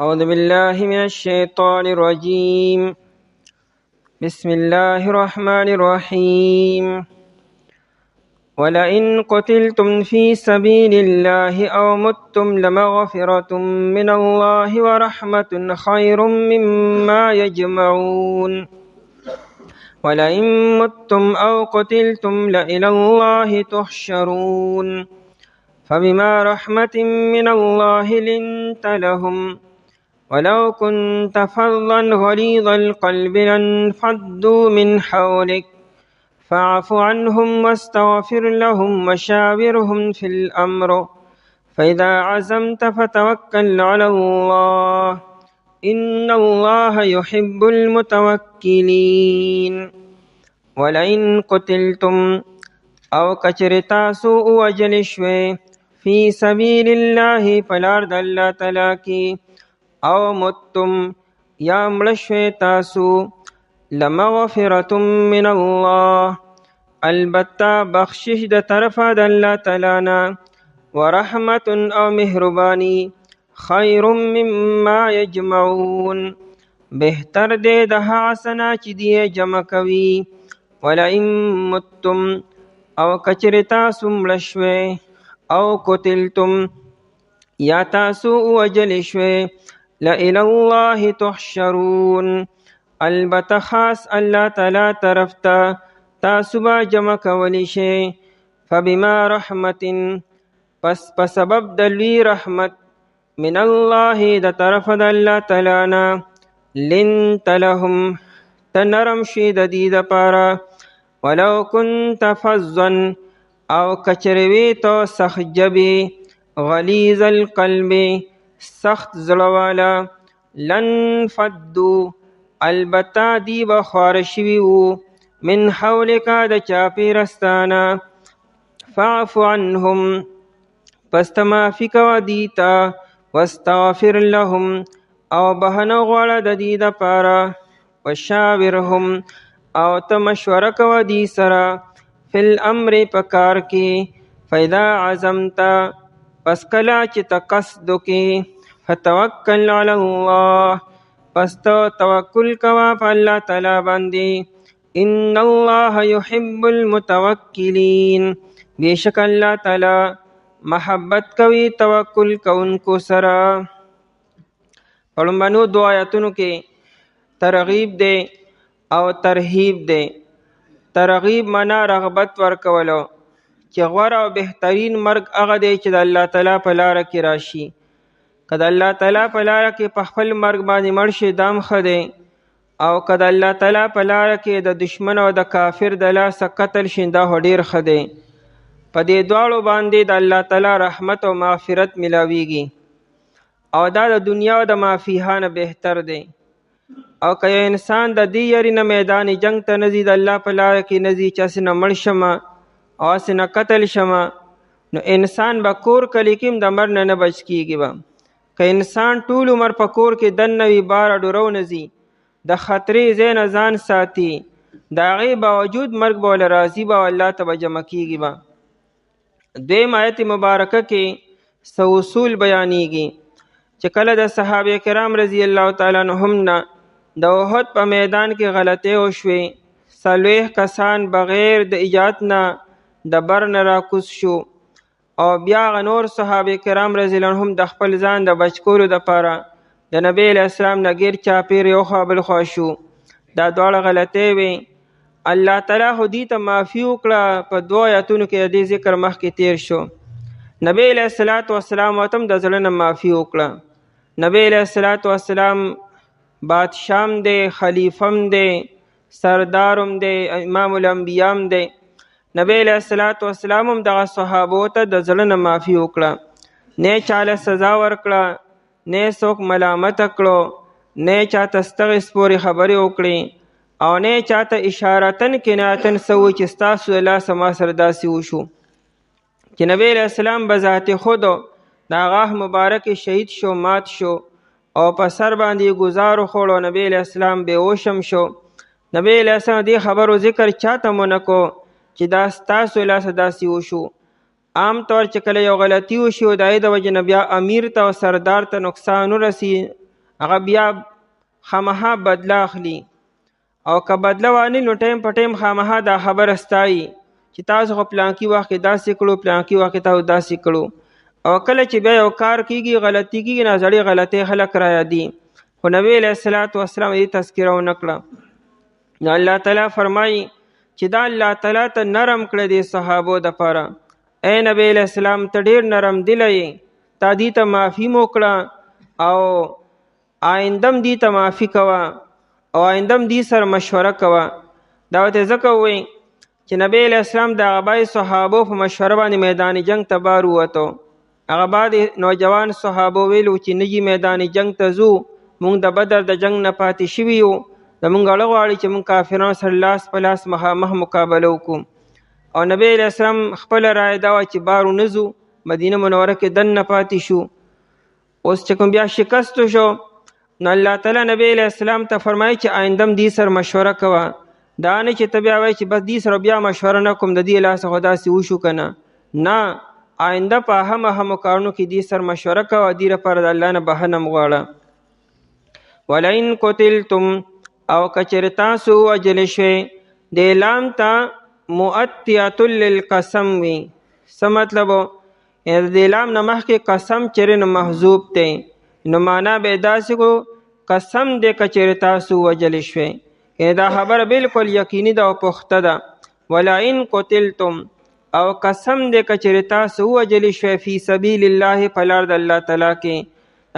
أعوذ بالله من الشيطان الرجيم. بسم الله الرحمن الرحيم. ولئن قتلتم في سبيل الله أو متم لمغفرة من الله ورحمة خير مما يجمعون. ولئن متم أو قتلتم لإلى الله تحشرون. فبما رحمة من الله لنت لهم ولو كنت فظا غليظ القلب لانفضوا من حولك فاعف عنهم واستغفر لهم وشاورهم في الأمر فإذا عزمت فتوكل على الله إن الله يحب المتوكلين. ولئن قتلتم أو کچرتاسو وجل شوي في سبيل الله فلارد الله تلاکی او متم یا مړشوي تاسو لمغفرة من الله البته بخشش د طرفه د الله تعالی نه ورحمت او مهربانی خیر مما یجمعون بهتر دی د هغه څه نه چې دی جمع کوي. ولئن متم او کچرې تاسو مړه شوئ او قتلتم یا تاسو وجل شوئ لإلى الله تحشرون البته خاص الله تعالی طرف ته تاسو به جمع کولی شئ. فبما رحمت پس په سبب د لوی رحمت من الله د طرف د الله تعالی نه لنت لهم ته نرم شي د دې دپاره ولو كنت فظا او کچروي تو سخت جبې غلیظ القلب سخت زړواله لنفضوا البته دی به خواره شوي وو من حولک د چاپېرستانه فاعف عنهم پس ته معافي کوه دوی ته واستغفر لهم او بهنه غواړه د دې دپاره وشاورهم او ته مشوره کوه دوی سره فی الامر په کار کې فاذا عزمت پس کله چې ته قصد وکې فتوکل علی الله پس ته توکل کوه په الله تعالی باندې ان الله یحب المتوکلین بیشک الله تعالی محبت کوي توکل کوونکو سره. په لومړنیو دو آیاتونو کې ترغیب دی او ترهیب دی. ترغیب معنا رغبت ورکولو چې غوره او بهترین مرګ هغه دی چې د الله تعالی په لاره کې راشي. که د الله تعالی په لاره کې په خپل مرګ باندې مړ شي دام ښه دی او که د الله تعالی په لاره کې د دشمن او د کافر د لاسه قتل شي دا خو ډېر ښه دی. په دې دواړو باندې د الله تعالی رحمت او مغفرت ملاویږي او دا د دنیا او د مافیها نه بهتر دی. او که یو انسان د دې یاري نه میدان جنگ ته نه ځي د الله په لاره کې نه ځي چې هسې نه مړ شمه او هسې نه قتل شمه نو انسان به کور کلي کې هم د مرګ نه بچ کېږي به. که انسان ټول عمر په کور کې دننه وي باره ډورو نه ځي د خطرې ځای نه ځان ساتي د هغې باوجود مرګ به وله راځي به او الله ته به جمع کېږي به. دویم آیت مبارکه کې څه اصول بیانیږي چې کله د صحابه کرام رضی الله تعالی عنهم نه د احد په میدان کې غلطۍ وشوې 40 کسان بغیر د اجازت نه د بر نه راکوز شو او بیا هغه نور صحابه کرام رضی الله عنهم د خپل ځان د بچ کولو دپاره د نبی علیه السلام نه ګیر چاپېر یو خوا بل خوا شو. دا دواړه غلطۍ وې. الله تعالی خو دې ته معافي وکړه. په دوه آیاتونو کې د دې ذکر مخکې تیر شو. نبی علیه السلام ورته هم د زړه نه معافي وکړه. نبی علیه السلام بادشاهم دی خلیفم دی سردارم دی امام الانبیام دی. نبی علیه السلام هم دغه صحابو ته د زړه نه معافي وکړه. نه چاله سزا ورکړه نه څوک ملامته کړو نه چاته ستغې سپورې خبرې وکړې او نه چاته اشارتن کنایتن څه وایي چې ستاسو د لاسه ما سره داسې وشو. چې نبی علیه السلام به ذات خود د هغه مبارک شهید شو مات شو او په سر باندې گزار وخوړ او نبی علیه السلام بېهوشم شو. نبی علیه السلام دې خبرو ذکر چاته مو نه کو چې دا ستاسو لاسه داسې وشو. عام طور چې کله یو غلطي وشي او د هغې د وجې نه بیا امیر ته او سردار ته نقصان ورسي هغه بیا خامخا بدله اخلي، او که بدله وانه نو ټیم په ټیم خامخا دا خبره ستایي چې تاسو خو پلانکي وخت کې داسې کړو، پلانکي وخت کې تاسو داسې کړو. او کله چې بیا یو کار کېږي غلطي کېږي نو زړې غلطۍ خلک را یادي، خو نبی علیه الصلاة والسلام دې تذکره ونه کړه. نو الله تعالی فرمایي چې دا الله تعالی ته نرم کړه دې صحابو دپاره. اے نبی علیه السلام ته ډېر نرم دله یې، تا دې ته معافي مو کړه او آیندم دې ته معافي کوه او آیندم دې سره مشوره کوه. دا ورته ځکه ووایي چې نبی علیه السلام د هغه بعضې صحابو په مشوره باندې میدان جنگ ته بار ووتو. هغه بعد نوجوان صحابو ویلو چې نه جي میدان جنگ ته ځو، مونږ د بدر د جنگ نه پاتې شوي یو، زمونږ اړه غواړي چې مونږ کافرانو سره لاس په لاس مخامخ مقابله وکړو. او نبی علیه السلام خپله رایه دا وه چې بار ونه ځو، مدینه منوره کې دننه پاتې شو. اوس چې کوم بیا شکستو شو نو الله تعالی نبی علیه السلام ته فرمایي چې آیندم دې سره مشوره کوه. دا نه چې ته بیا وایي چې بس دې سره بیا مشوره نه کوم، د دې لاسه خو داسې وشو که نه. نه، آینده په اهمو کارونو کې دې سره مشوره کوه، دې لپاره د الله نه بهنه م غواړه. ولئن قتلتم او که چېرې تاسو وژلې شوې، دې لام ته مؤتیة للقسم وي. څه مطلب و؟ د دې لام نه مخکې قسم چېرې نو محذوب دی، نو معنا به یې داسې کو قسم دې که چېرې تاسو وژلې شوې. یعنې دا خبره بالکل یقیني ده او پخته ده. ولئن قتلتم او قسم دې که چېرې تاسو ووژلې شوې فی سبیل الله په لار د الله تعالی کې،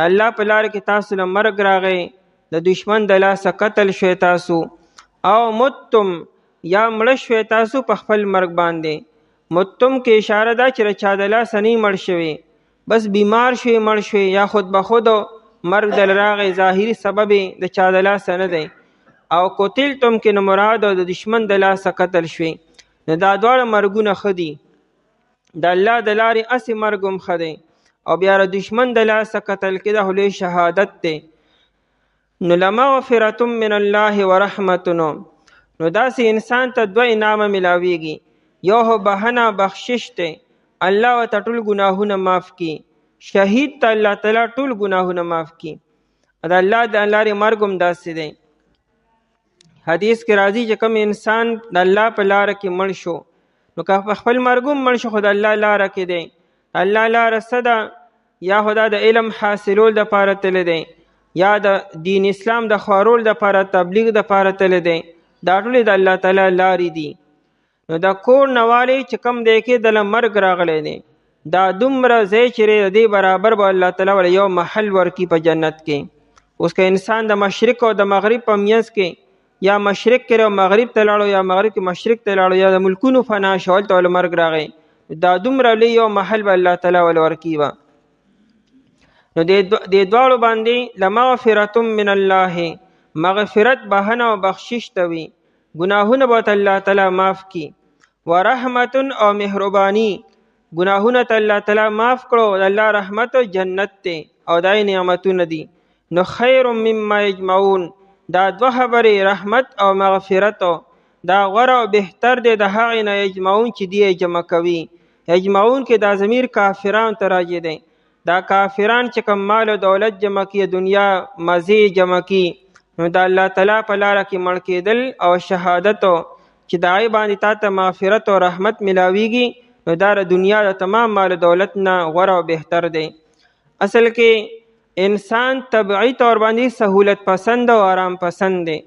الله په لاره کې تاسو له مرګ راغی، د دشمن د لاسه قتل شوی تاسو، او متم یا مړه شوی تاسو په خپل مرګ باندې. متم کې اشاره ده چې چا د لاسه نه مړ شوی، بس بیمار شوی مړ شوی، یا خود به خود مرګ دل راغی، ظاهري سبب د چا د لاسه نه دی. او قتلتم کې نو مراد د دشمن د لاسه قتل شوی. نو دا دواړه مرګونه ښه دي، د الله د لارې اسې مرګ هم ښه دی، او بیا د دشمن د لاسه قتل کې د لوی شهادت دی. نو لمغفرة من الله ورحمة، نو داسې انسان ته دوه انعامه ملاویږي. یو هو بهنه بخشش دی، الله ورته ټول ګناهونه معاف کړي. شهید ته الله تعالی ټول ګناهونه معاف کړي. د الله د لارې مرګ هم داسې دی. حدیث کې راځي چې کوم انسان د الله په لاره کې مړ شو، نو که په خپل مرګ هم مړ شو خو د الله لاره کې دی. الله لاره څه ده؟ یا خدا د علم حاصلول دپاره تللی دی، یا د دین اسلام د خورول دپاره تبلیغ دپاره تللی دی. دا ټولې د الله تعالی لارې دي. نو د کور نه والی چې کوم دی کې دله مرګ راغلی دی، دا دومره ځای چې د دې برابر به الله تعالی وله یو محل ورکي په جنت کې. اوس که انسان د مشرق او د مغرب په منځ کې، یا مشرق کې مغرب ته لاړو، یا مغرب کې مشرق ته لاړو، یا د ملکونو فنا شو، هلته ول مرګ راغی، دا دومره لوی یو محل به الله تعالی ول ورکي وه. نو دې دواړو باندې لمغفرة من الله، مغفرت بهنه او بخشش ته وي، ګناهونه به الله تعالی معاف کړي. ورحمت او مهرباني، ګناهونه ته الله تعالی معاف کړو، د الله رحمت جنت ته او دای نعمتونه دي. نو خیر مما یجمعون، دا دوه خبرې رحمت او مغفرت دا غوره او بهتر دی د هغې نه یجمعون چې دی جمع کوي. یجمعون کې دا ضمیر کافران ته راجع دی. دا کافران چې کوم مال او دولت جمع کړي، دنیا مزې جمع کړي، نو د الله تعالی په لاره کې مړ کېدل او شهادت چې د هغې باندې تا ته مغفرت او رحمت ملاویږي، نو دا د دنیا د تمام مال او دولت نه غوره او بهتر دی. اصل کې انسان طبعی طور باندې سهولت پسند او آرام پسند دی.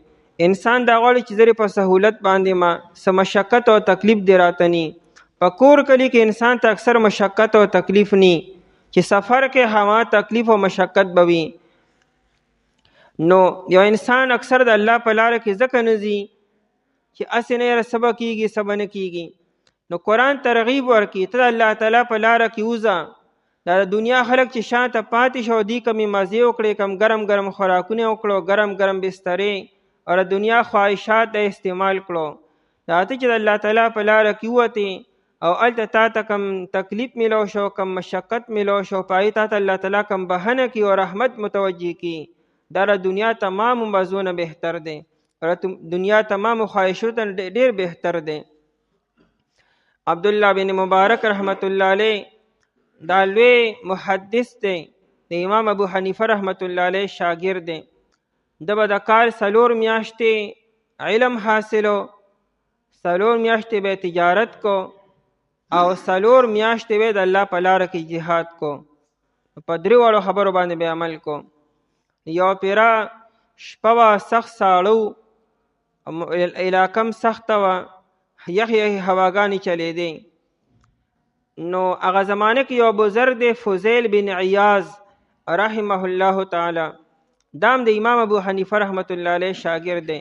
انسان دا غواړي چې زری په سهولت باندې ما څه مشقت او تکلیف دی راته نی. په کور کلي کې انسان ته اکثر مشقت او تکلیف نی، چې سفر کې هوا تکلیف او مشقت به وي. نو یو انسان اکثر د الله په لاره کې ځکه نه ځي چې هسې نه یاره څه به کېږي څه به نه کېږي. نو قرآن ترغیب ورکړي، ته د الله تعالی په لاره کې وځه. دا د دنیا خلک چې شاته پاتې شو، دي کمې مزې وکړې، کم ګرم ګرم خوراکونه وکړو، ګرم ګرم بسترې، او د دنیا خواهشات استعمال کړو. دا ته چې د الله تعالی په لاره کې ووتې او هلته تا ته کم تکلیف میلو شو، کم مشقت میلو شو، په هغې تا ته الله تعالی کم بهنه کړي او رحمت متوجه کړي، دا د دنیا تمامو مزونه بهتر دی، دنیا تمامو خواهشو ته ډېر بهتر دی. عبدالله بن مبارک رحمت الله علیه دا لوی محدث دی، د امام ابو حنیفه رحمت الله علیه شاګرد دی. د به د کال 4 میاشتې علم حاصلو، 4 میاشتې به تجارت کو او 4 میاشتې به د الله په لاره کې جهاد کو. په 3 وړو خبرو باندې به عمل کو. یو پیرا شپه وه سخت ساړه، علاقم سخته وه، یخ هواګانې چلیدې. نو هغه زمانه کې یو بزرګ دی فضیل بن عیاض رحمه الله تعالی، دام د امام ابو حنیفه رحمت الله علیه شاګرد دی.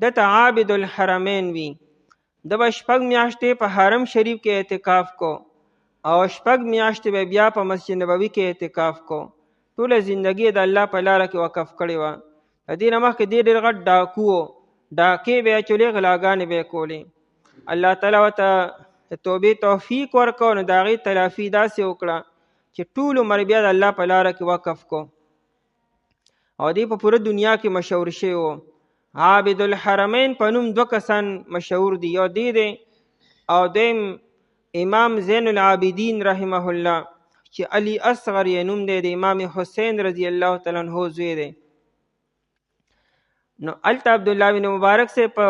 دته عابد الحرمین وی. د به 6 میاشتې په حرم شریف کې اعتکاف کو او 6 میاشتې به بیا په مسجد نبوي کې اعتکاف کو. ټوله زندگی د الله په لاره کې وقف کړې وه. د دې نه مخکې ډېر غټ ډاکو و، ډاکې به یې اچولې، غلاګانې به یې کولې. الله تعالی ورته د توبې توفیق ورکړو، نو د هغې تلافي داسې وکړه چې ټول عمر بیا د الله په لاره کې وقف کو او دی په پوره دنیا کې مشهور شوی و. عابد الحرمین په نوم 2 کسان مشهور دي، یو دی دی او دویم امام زین العابدین رحمه الله چې علی اصغر یې نوم دی، د امام حسین رضی الله تعالی عنہ زوی دی. نو الته عبدالله بن مبارک سے په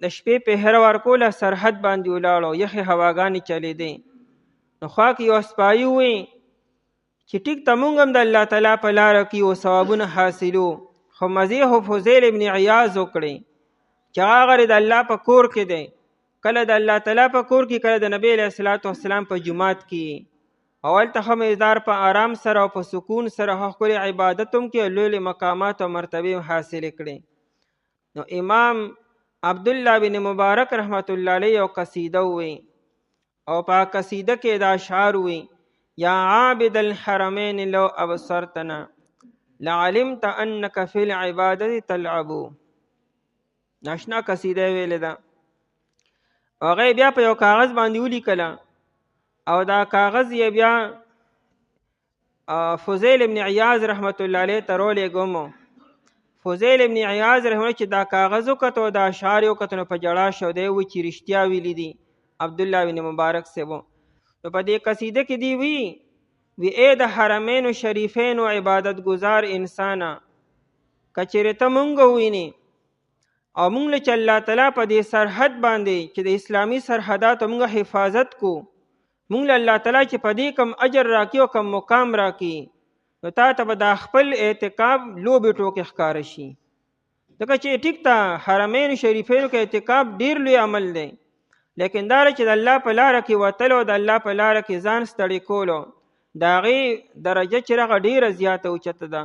د شپې پهره ورکوله، سرحد باندې ولاړو، یخې هواګانې چلیدې. نو خوا کې یو سپایي وی چې ټیک ته مونږ هم د الله تعالی په لاره کې و ثوابونه حاصلو، خو مزې خو فضیل ابن عیاض وکړئ چې هغه د الله په کور کې دی، کله د الله تعالی په کور کې، کله د نبی علیه الصلاة والسلام په جومات کې. او هلته ښه مزدار په آرام سره او په سکون سره ښکلې عبادت هم کې، لوی مقامات او مرتبې حاصلې کړې. نو امام عبدالله بن مبارک رحمت الله علیه یو قصیده وی او په قصیده کې دا اشعار وی: یا عابد الحرمین لو ابصرتنا لعلمت انک فی العبادت تلعب. ناشنا قصیده ویلې ده. هغه بیا په یو کاغذ باندې ولیکله او دا کاغذ یې بیا فضیل ابن عیاض رحمت الله علیه ته راولېږم. فضیل ابن عیاض رحمه الله چې دا کاغذ وکتو، دا اشعار یې وکتو، نو په ژړا شو. دی وایي چې رښتیا ویلي دي عبدالله بن مبارک صاحب. نو په دې قصیده کې دی وی ای د حرمین شریفین و عبادت گزار انسانا، کچېرې ته مونږ ووینې او مونږ له چې الله تعالی په دې سرحد باندې چې د اسلامي سرحداتو مونږ حفاظت کو، مونږ له الله تعالی چې په دې کم اجر راکړي او کم مقام راکړي، نو تا ته به دا خپل اعتکاف لوبې ټوکې ښکاره شي. ځکه چې ټیک ته حرمین شریفینو کې اعتکاف ډېر لوی عمل دی، لیکن دا چې د الله په لاره کې وتل او د الله په لاره کې ځان ستړی کولو، د هغې درجه چې هغه ډېره زیاته اوچته ده.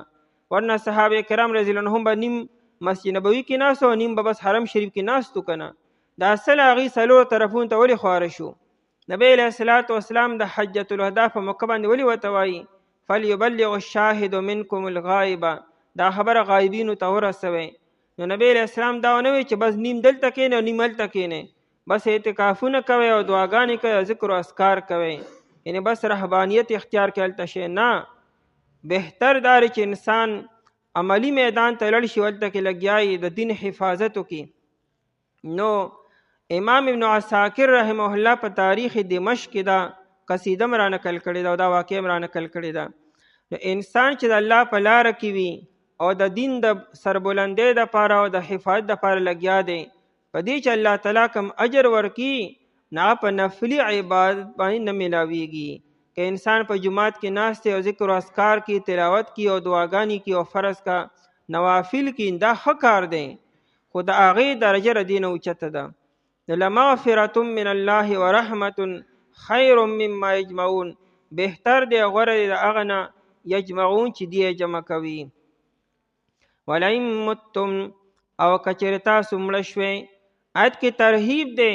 ورنه صحابه کرام رضی الله عنهم به نیم مسجد نبوي کې ناست او نیم به بس حرم شریف کې ناستو که نه. دا اصل هغې 4 طرفونو ته ولې خواره شو؟ نبی علیه الصلاة والسلام د حجة الوداع په موقع باندې ولې ورته وایي فلیبلغ الشاهد منکم الغایبه، دا خبره غایبینو ته ورسوئ. نو نبی علیه السلام دا ونه وایي چې بس نیم دلته کښېنئ او نیم هلته کښېنئ، بس اعتکافونه کوئ او دعاګانې کوئ او ذکر و اذکار کوئ، یعنی بس رهبانیت اختیار کې هلته شئ. نه، بهتر دا چې انسان عملی میدان ته لړ شي، هلته کې لګیا یې د دین حفاظت وکړي. نو امام ابن عساکر رحمه الله په تاریخ دمشق کې دا قصیده م را نقل کړې ده او دا واقع م را نقل کړې ده. نو انسان چې د الله په لاره کې وي او د دین د سربلندۍ دپاره او د حفاظت دپاره لګیا دی، په دې چې الله تعالی کوم اجر ورکړي، نه په نفلي عبادت باندې نه ملاویږي. که انسان په جماعت کې ناست او ذکر و اذکار کې، تلاوت کې او دعاګانې کې او فرض کا نوافل کې، دا ښه کار دی، خو د هغې درجه د دې نه اوچته ده. لمغفرة من الله ورحمة خیر مما یجمعون، بهتر دی غوره دی د هغه نه یجمعون چې دی جمع کوي. ولئن متم او کچېرې تاسو مړه شوئ، آیت کې ترهیب دی.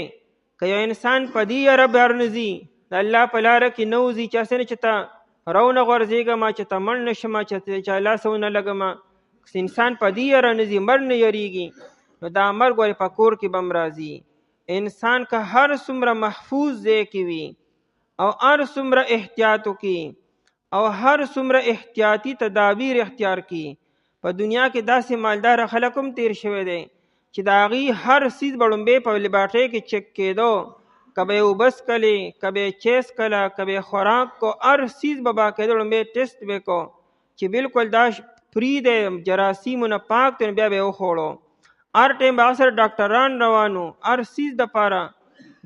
که یو انسان په دې یره بهر نه ځي، د الله په لاره کې نه وځي چې هسې نه چې ته رونه غورځېږمه، چې ته مړ نه شمه، چې لاس ونه لګمه، انسان په دې یره نه ځي، مړ نه یریږي، نو دا مرګ ورې په کور کې به هم راځي. انسان که هر څومره محفوظ ځای کې وي او هر څومره احتیاط وکړي او هر څومره احتیاطي تدابیر اختیار کړي، په دنیا کې داسې مالدار خلک هم تیر شوی دی چې د هغې هر څیز به لومبۍ په لیبارټرۍ کې چک کېدو، که به یې اوبه څکلې، که به یې چیس کله، که به یې خوراک کو، هر څیز به باقاعده لومبۍ ټیسټ به کو، چې بالکل دا فری دی جراثیمو نه پاک دی بیا به یې وخوړو هر ټایم به سره ډاکټران روانو هر څیز دپاره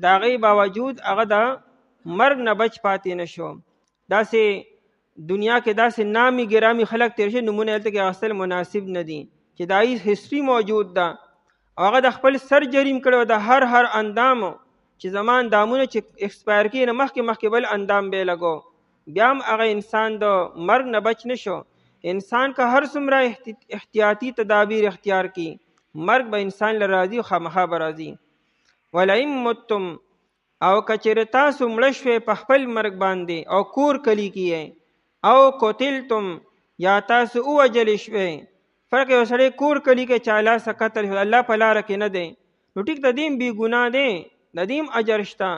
د هغې باوجود هغه د مرګ نه بچ پاتې نه شو داسې دنیا کې داسې نامي ګرامي خلک تیر شي نومونه هلته کې اخیستل مناسب نه دي چې دا هسټري موجود ده او هغه د خپل سر جریم کړی د هر اندامو چې زما اندامونه چې اکسپایر کېږي نه مخکې بل اندام به لګو بیا هم هغه انسان د مرګ نه بچ نه شو انسان که هر څومره احتیاطي تدابیر اختیار کړي مرګ به انسان له راځي خامخا به راځي ولئن متم او کچېرې تاسو مړه شوې په خپل مرګ باندې او کور کلي کې او قتلتم یا تاسو ووجل شوې فرق یو سړی کور کلي کې چا لاسه قتل الله په لاره کې نه دی نو ټیک د دې بې ګناه دی د دې اجر شته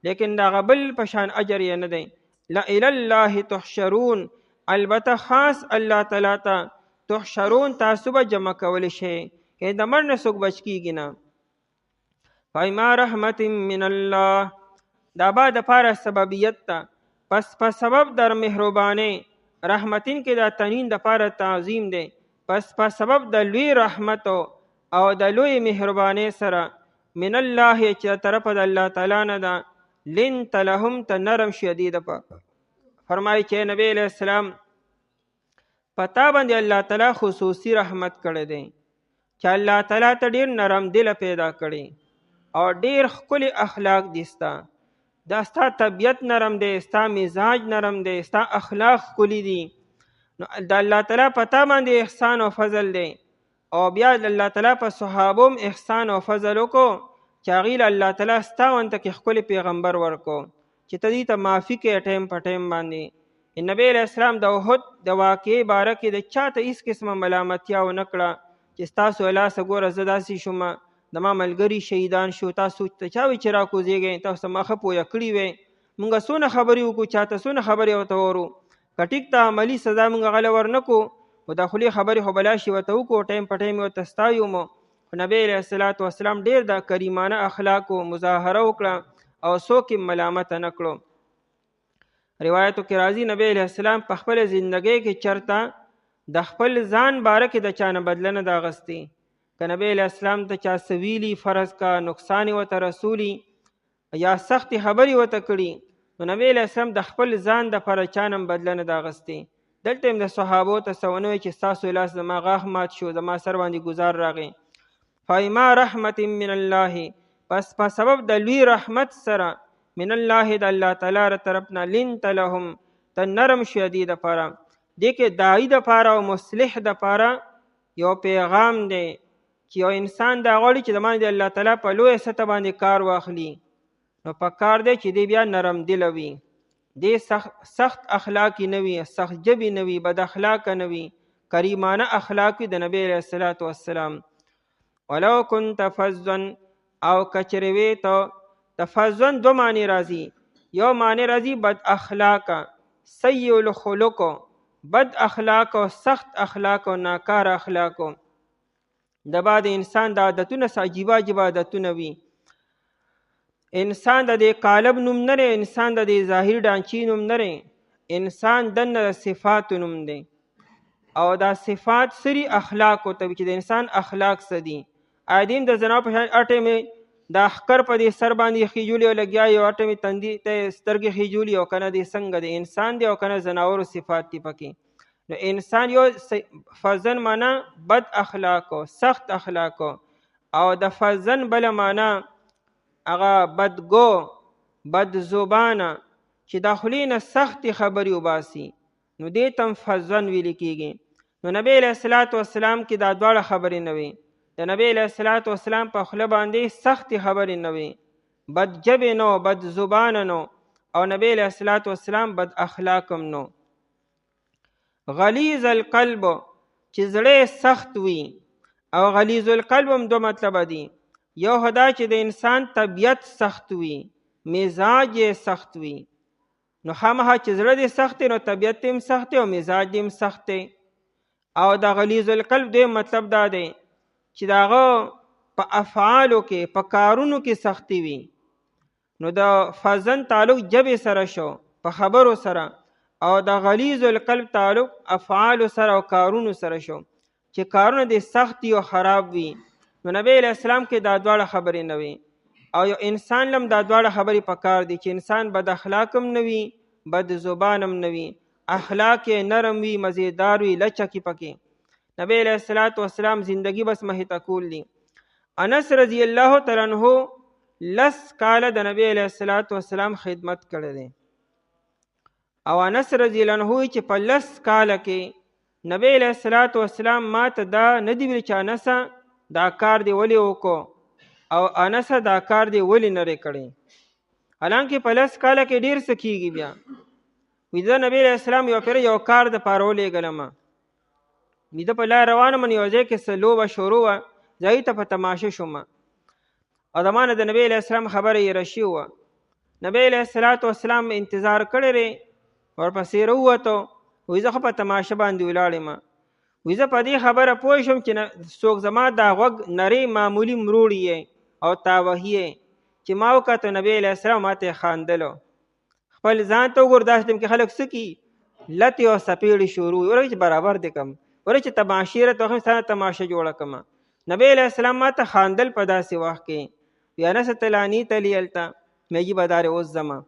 لیکن د هغه بل په شان اجر یې نه دی الی الله تحشرون البته خاص الله تعالی ته تحشرون تاسو به جمع کولی شئ که د مړ نه څوک بچ کېږي نه فبما رحمت من الله دا بعد دپاره سببیت ته پس په سبب در مهربانۍ رحمتین کې دا تنین دپاره تعظیم دی پس په سبب د لوی رحمت او د لوی مهربانۍ سره من الله چې طرفه د الله تعالی نه ده لنت لهم ته نرم شي دې دپاره فرمایي چې نبی علیه السلام پتا باندې الله تعالی خصوصي رحمت کړی دی چې الله تعالی ته ډېر نرم دل پیدا کړی او ډېر ښکلي اخلاق دي ستا دا ستا طبیعت نرم دی ستا مزاج نرم دی ستا اخلاق ښکلي دي نو د الله تعالی په تا باندې احسان او فضل دی او بیا د الله تعالی په صحابو هم احسان او فضل وکړو چې هغوی له الله تعالی ستا ونته کې ښکلي پیغمبر ورکړو چې ته دې ته معافي کوې ټایم په ټایم باندې نبی علیه السلام د احد د واقعې باره کې د چا ته هېڅ قسمه ملامتیا ونه کړه چې ستاسو لاسه ګوره زه داسې شومه د ما ملګري شهیدان شو تاسو ته چا وایي چې راکوزېږئ تاسو ما ښه پویه کړي وی مونږ څونه خبرې وکړو چاته څونه خبرې ورته ورو که ټیک ته عملي سزا مونږ هغه له ورنه کړو خو د خولې خبرې خو بلا شي ورته وکړو ټایم په ټایم ورته ستایو مو خو نبی علیه الصلاة والسلام ډېر د کریمانه اخلاقو مظاهره وکړه او څوک یې ملامته نه کړو روایتو کې راځي نبی علیه السلام په خپله زندګۍ کې چرته د خپل ځان باره کې د چا نه بدله نه ده اخیستې که نبی علیہ السلام ته چا سویلی فرض کا نقصان ورته رسولی یا سختی خبرې ورته کړي نو نبی علیہ السلام د خپل ځان دپاره چا نه بدله نه ده اخیستې دلته هم د صحابو ته څه ونه وایي چې ستاسو لاس زما غاښ مات شو زما سر باندې ګزار راغی فبما رحمت من الله پس په سبب د لوی رحمت سره من الله د الله تعالی ر طرف نه لنت لهم ته نرم شو دې دپاره دې کې داعی دپاره او مصلح دپاره یو پیغام دی چې یو انسان دا غواړي چې د باندې الله تعالی په لویه سطح باندې کار واخلي نو په کار دی چې دی بیا نرم دله وي دی سخت اخلاقی نه وي سخت ژبې نه وي بد اخلاقه نه وي کریمانه اخلاق وي د نبی علیه الصلاة والسلام ولو کنت فظا او کچرې وې ته د فظا دو معنی راځي یو معنی راځي بد اخلاقه سیء الخلق بد اخلاق او سخت اخلاق او ناکار اخلاق د بعد انسان د عادتونه عجیبه عجیبه عادتونه وي انسان د دې قالب نوم نه دی انسان د دې ظاهر ډانچې نوم نه دی انسان دننه د صفاتو نوم دی او دا صفات سری اخلاقو ته چې د انسان اخلاق څه دي ادم د زنا په اټه مې د احکر په دې سر باندې خېجولي او لګیا یو اټه مې تندي ته سترګې خېجولي او کنه دې څنګه دی انسان دی او کنه زناورو صفات دي پکې نو انسان یو فزن معنا بد اخلاقو سخت اخلاقو او د فزن بل معنا هغه بدگو بد زبانه چې د خولې نه سختې خبرې وباسي نو دې تم فزن ویل کېږي نو نبی علیه الصلاة والسلام کې دا دواړه خبرې نه وي د نبی علیه الصلاة والسلام په خوله باندې سختې خبرې نه وي بد ژبې نو بد زبانه نو او نبی علیه الصلاة والسلام بد اخلاق هم نو غلیظ القلب چې زړه سخت وي او غلیظ القلب هم دو مطلب دي یو خدا چې د انسان طبیعت سخت وي مزاج سخت وي نو خامخا چې زړه دې سخت نو طبیعت هم سخت او مزاج هم سخت او د غلیظ القلب دې مطلب دا دی چې داغه په افعالو کې په کارونو کې سختی وي نو د فزن تعلق جبې سره شو په خبرو سره او د غلیظ القلب تعلق افعال سره او کارونو سره شو چې کارونه د سخت او خراب وي. نو نبی علیہ السلام کې دا دواړه خبرې نه وي. او یو انسان لم دا دواړه خبرې پکار دي چې انسان بد اخلاقم نه وي، بد زبانم نه وي، اخلاق نرم وي، مزیدار وي، لچکی پکې. نبی علیہ الصلوۃ والسلام زندگی بس مهیته کول دي. انس رضی الله تعالی عنہ 10 کاله د نبی علیہ الصلوۃ والسلام خدمت کړی دی. او انس رضی الله عنه چې په 10 کاله کې نبی علیہ الصلوۃ والسلام ماته دا نه دی ویل چې انس دا کار دی ولی وکړو او انس دا کار دی ولی نه کړی. حالانکه په 10 کاله کې ډیر څه کیږي. بیا ویده نبی علیہ السلام یو پیر یو کار د پاره ولېږلم. ویده په لار روانه من یو ځای کې څه لوبه شروع وه، ځای ته په تماشه شوم او د مانه د نبی علیہ السلام خبره یې رشي وه. نبی علیہ الصلوۃ والسلام انتظار کړی دی، ورپسې راووتو. وایي زه خو په تماشه باندې ولاړ یم. وایي زه په دې خبره پوه شوم چې څوک زما دا غوږ نرۍ معمولي مروړي یې او تاوهي یې چې ما وکتو نبی علیہ السلام ماته خاندلو. خپل ځان ته وګور داسې ټیم کې خلک څه کي لتې او سپېړې شروع وي. ورته چې برابر دی کم، ورته چې تماشې راته وخم سره تماشه جوړه کړم. نبی علیہ السلام ماته خاندل په داسې وخت کې. یا نه ستلانی تلی التا میجی بدار اوس زما.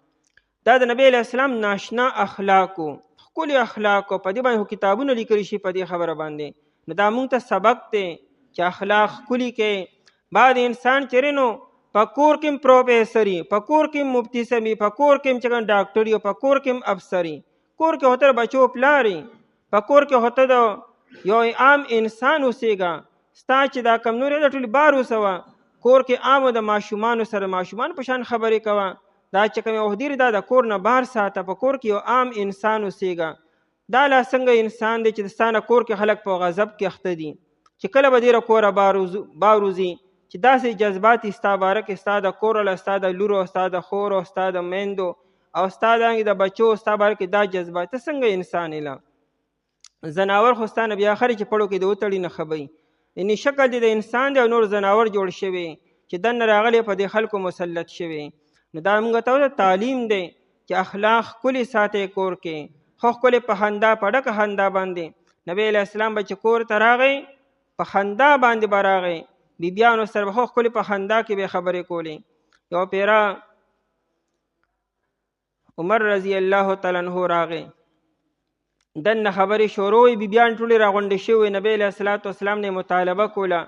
دا د نبی علیہ السلام ناشنا اخلاقو، ښکلي اخلاقو، په دې باندې کتابونه لیکلی شي په دې خبره باندې. نو دا موږ ته سبق دی چې اخلاق ښکلي کې. بعد انسان چېرې نو په کور کې پروفیسري، په کور کې مفتی سمي، په کور کې چې ډاکټري، په کور کې افسري، کور کې هوته بچو پلاري، په کور کې هوته د یو عام انسان اوسېږه. ستا چې دا کم نور د ټول بار وسوه کور کې عام د ماشومانو سره ماشومان په شان خبرې کوه. دا چې کوم عہدې دا د کور نه بار ساته، په کور کې یو عام انسان اوسېږه. دا لا څنګه انسان دی چې ستانه کور کې خلک په غضب کې اخته دي، چې کله به ډېره کوره بار وځي چې داسې جذبات ستا باره کې ستا د کور له ستا د لورو، ستا د خورو، ستا د میندو او ستا د بچو ستا باره کې دا جذبات. ته څنګه انسان اله زناور خو ستا نه بیا آخر چې پړو کې د وتړي نه خبئ. یعنې شکل دی د انسان دی او نور زناور جوړ شوی چې دننه راغلی په دې خلکو مسلط شوی. نو دا موږ ته تعلیم دی چې اخلاق ښکلي ساتئ کور کې، خو ښکلې په خندا په ډکه خندا باندې. نبی علیہ السلام به چې کور ته راغی په خندا باندې به راغی، بیبیانو سره به خو ښکلې په خندا کې به خبرې کولې. یو پیرا عمر رضی الله تعالی عنہ راغی، دنه خبرې شروع وي، بیبیان ټولې راغونډې شوې. نبی علیہ الصلوۃ والسلام نه مطالبه کوله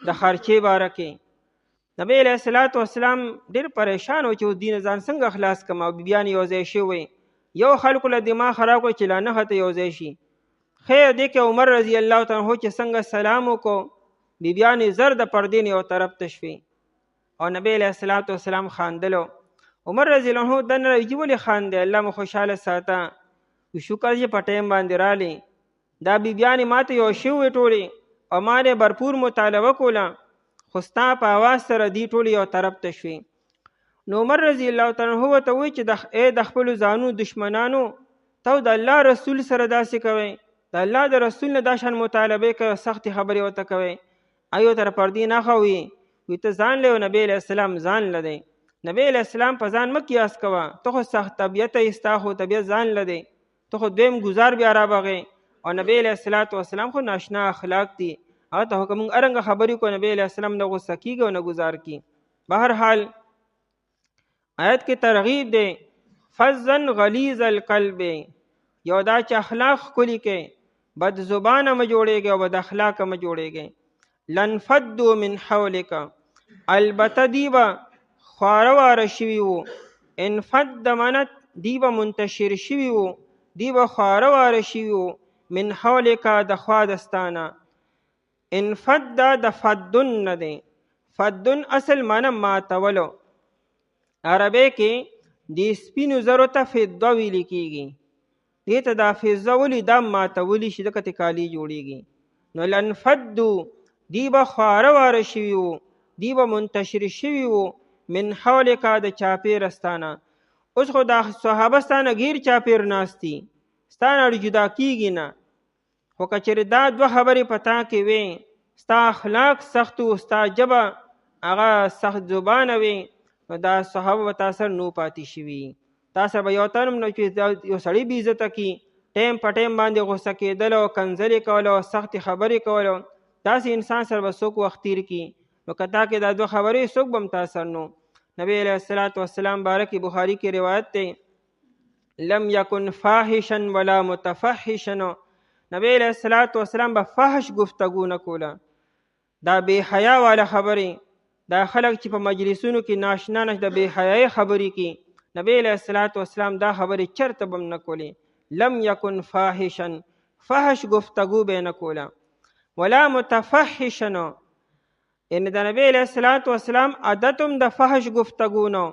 د خرچې باره کې. نبی علیہ الصلوۃ والسلام ډېر پریشان و چې دین ځان څنګه خلاص کړم او بیبیان یو ځای شوې. یو خلکو له دماغ خراب کړ چې لا نه هته یو ځای شي. خیر دی کې عمر رضی الله تعالی عنہ چې څنګه سلام وکړو، بیبیانې زر د پردې نه یو طرف ته شوې او نبی علیہ الصلوۃ والسلام خاندلو. عمر رضی الله عنہ دنه راځي ولې خاندې؟ الله مو خوشحاله ساته. شکر چې په ټایم باندې رالی. دا بیبیانې ماته یو شوې ټولې او ما نه برپور مطالبه کوله، خو ستا په اواز سره دی ټولې یو طرف ته شوې. نو عمر رضی الله تعالی عنہ ورته وایي چې د خپلو ځانو دشمنانو ته د الله رسول سره داسې کوئ، د الله د رسول نه دا شان مطالبې کوي، سختې خبرې ورته کوئ. ایو تر پردې نه خوي وي ته ځان له نبی علیہ السلام ځان لدی. نبی علیہ السلام په ځان مه قیاس کوه، ته خو سخت طبیعت یې، ستا خو طبیعت ځان لدی، ته خو دویم گزار بیا را بغې. او نبی علیہ الصلوۃ والسلام خو ناشنا اخلاق دي، هغه ته حکم ارنګ خبرې کو نبی علیہ السلام نه غوسه کیږي او نه گزار کی. بهرحال آیت کې ترغیب دی فزن غلیظ القلب، یو دا چې اخلاق ښکلي کې، بد زبانه مه جوړېږي او بد اخلاقه مه جوړېږي. لنفدوا من حولک، البته دی به خواره واره شوي وو. انفد منت دی به منتشر شوي وو، دی به خواره واره شوي وو. من حولک د خوا دستانه. انفد دا د فدن نه دی. فدن اصل معنی ماتولو. عربی کې د سپینو زرو ته فضه ویل کېږي، دې ته دا فضه ولي دا ماتولی شي ځکه ته کالي جوړېږي. نو لنفدو دی به خواره واره شوي وو، دی به منتشر شوي وو. من حولک د چاپېرستانه. اوس خو دا صحابه ستانه غیر چاپېر ناستی، ستانه جدا کېږي نه. خو که چېرې دا دوه خبرې په تا کې وې، ستا اخلاق سخت و، ستا ژبه هغه سخت زبانه وې، نو دا صحابه به تا سره نو پاتې شوي. تا سره به یو تن هم نه چې یو سړي بې عزته کي، ټیم په ټیم باندې غوسه کېدل او کنځلې کول او سختې خبرې کول، داسې انسان سره به څوک وخت تیر کي. نو که تا کې دا دوه خبرې څوک به هم تا سره نو. نبی علیه الصلاة والسلام بارک بخاري کې روایت دی، لم یکن فاحشا ولا متفحشا. نبی علیه الصلاة والسلام به فحش گفتگو نه کوله، دا بې حیا والا خبرې، دا خلک چې په مجلسونو کې ناشنا نه د بې حیایي خبرې کوي، نبی علیه الصلاة والسلام دا خبرې چرته به هم نه کولې. لم یکن فاحشا، فحش گفتگو به نه کوله، ولا متفحشا، یعنی د نبی علیه الصلاة والسلام عادت هم د فحش گفتگو نه.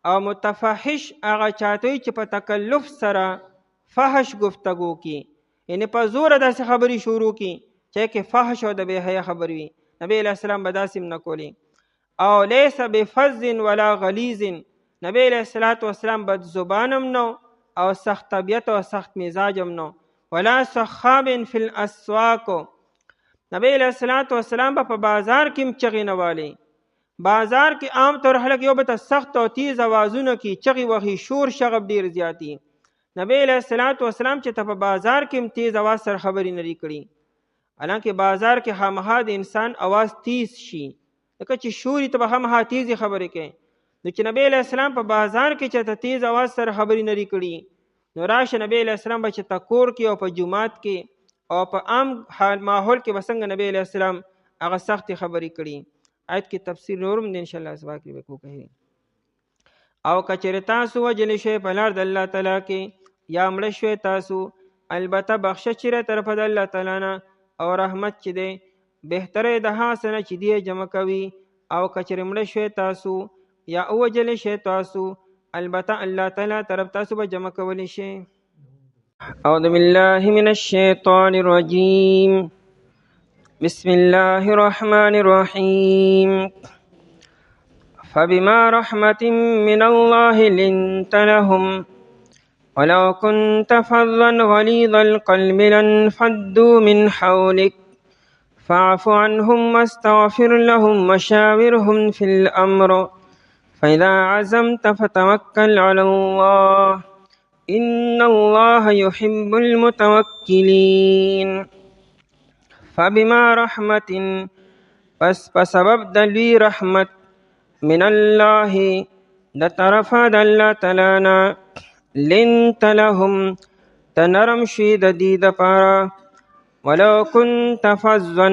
او متفحش هغه چاته چې په تکلف سره فحش گفتگو کی، یعنی په زوره داسې خبرې شروع کی چې کې فحش او د بې حیا خبرې وي، نبی علیه السلام به داسې هم نه کولی. او لیس بفظ ولا غلیظ، نبی علیه الصلاة والسلام بد زبان هم نو او سخت طبیعت او سخت مزاج هم نو. ولا صخاب فی الاسواق، نبی علیه الصلاة والسلام به په بازار کې هم چغې نه والی. بازار کې عام طور خلک یو به ته سخت او تیز اوازونه کی، چغې وهي، شور شغب ډیر زیاتی. نبی علیه الصلاة والسلام چې ته په بازار کې هم تیز اواز سره خبرې نه کړي، حالانکه بازار کې خامخا د انسان اواز تیز شي، لکه چې شوري ته به خامخا تیزې خبرې کوي. نو چې نبی علیه السلام په بازار کې چې ته تیز اواز سره خبرې نه کړي، نو راشه نبی علیه السلام به چې ته کور کې او په جومات کې او په عام ماحول کې به څنګه نبی علیه السلام هغه سختې خبرې کړي. آیت کې تفسیر نورم دی انشاءالله سبا کې به کوو. او که چېرې تاسو وجلې شئ په لار د الله تعالی کې یا مړه شوئ تاسو، البته بخښه چې دی طرفه د الله تعالی نه او رحمت چې دی بهتره د هغه څه نه چې دی جمع کوي. او که چېرې مړه شوئ تاسو یا ووجلې شئ تاسو، البته الله تعالی طرف تاسو به جمع کولی شئ. اعوذ بالله من الشیطان الرجیم، بسم الله الرحمن الرحيم. فبما رحمة من الله لنت لهم ولو كنت فظا غليظ القلب لانفضوا من حولك فاعف عنهم واستغفر لهم وشاورهم في الأمر فإذا عزمت فتوكل على الله إن الله يحب المتوكلين. فبما رحمة، پس سبب دلوی رحمت، من الله د طرفه د الله تعالی، لنت لهم تنرم شوی د دې دپاره، ولو كنت فظا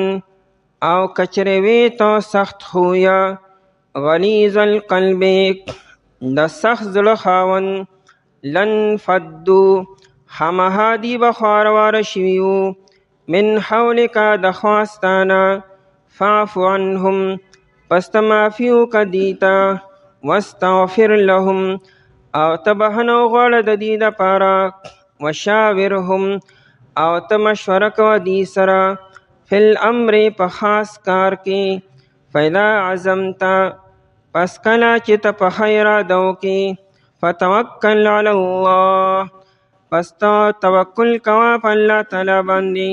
او کچرې وی ته سخت خویه، غلیظ القلب د سخت زړه خاوند، لنفضوا خامخا دی به خواره شوي وو، من حولک د خواستانا، فاعف عنهم پس ته معافي وکړه دیته، واستغفر لهم او ته بخښنه وغواړه د دې دپاره، وشاورهم او ته مشوره کوه دې سره، فی الامر په خاص کار کې، فاذا عزمت پس کله چې ته په ښه اراده وکړې، فتوکل علی الله پس ته توکل کوه په الله تعالی باندې،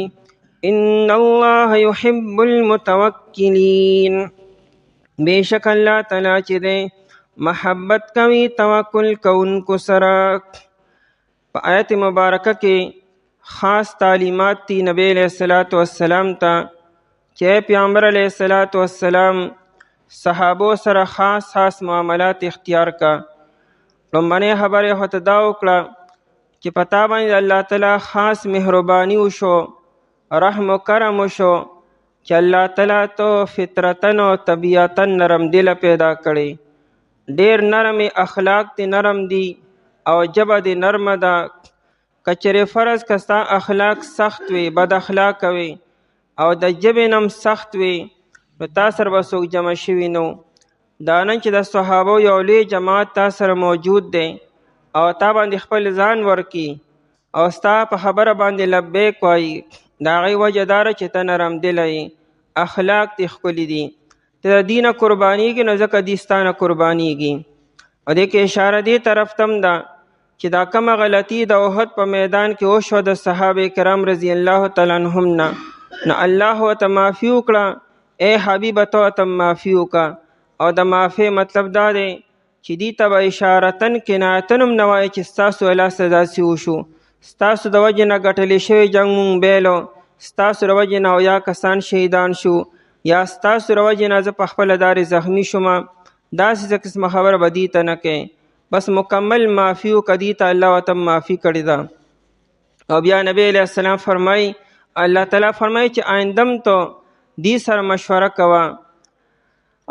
ان الله يحب المتوکلین، بیشک الله تعالی چې دی محبت کوي توکل کوونکو سره. په آیت مبارکه کې خاص تعلیمات دی نبی علیہ الصلوۃ والسلام ته چې پیغمبر علیہ الصلوۃ والسلام صحابو سره خاص معاملات اختیار کا. لومبنۍ خبرې خو ته دا وکړه چې په تا باندې الله تعالی خاص مهرباني وشو، رحم و کرم وشو چې الله تعالی ته فطرتن او طبیعتن نرم دل پیدا کړي، ډیر نرم اخلاق دی، نرم دی او جبه دی نرمه ده. کچره فرض کستا اخلاق سخت وي، بد اخلاق وي او د جبې نم سخت وي، نو تا سره به څوک جمع شوي نو. دا نن چې د صحابو یو لوی جماعت تا سره موجود دی او تا باندې خپل ځان ورکی او ستا په خبره باندې لبیک وایي، د هغې وجه داره چې ته نرم دلی یې، اخلاق دې ښکلي دي، ته د دې نه قربانیږي نو ځکه دې ستا نه قربانیږي. او دې کې اشاره دې طرف ته هم ده چې دا کومه غلطي د احد په میدان کې وشوه د صحابه کرام رضی الله تعالی عنهم نه، نو الله ورته معافي وکړه، ای حبیبه ته ورته معافي وکړه. او د معافي مطلب دا دی چې دې ته به اشارتن کنایتن هم نه وایي چې ستاسو لاسه داسې وشو، ستاسو د وجې نه ګټلی شوی جنګ مونږ بیلو، ستاسو د وجې نه اویا کسان شهیدان شو، یا ستاسو د وجې نه زه په خپله دارې زخمي شومه، داسې څه قسمه خبره به دې ته نه کوي. بس مکمل معافي وکړه، دې ته الله ورته معافي کړې ده. او بیا نبی علیه السلام فرمایي، الله تعالی فرمایي چې آیندم ته دې سره مشوره کوه،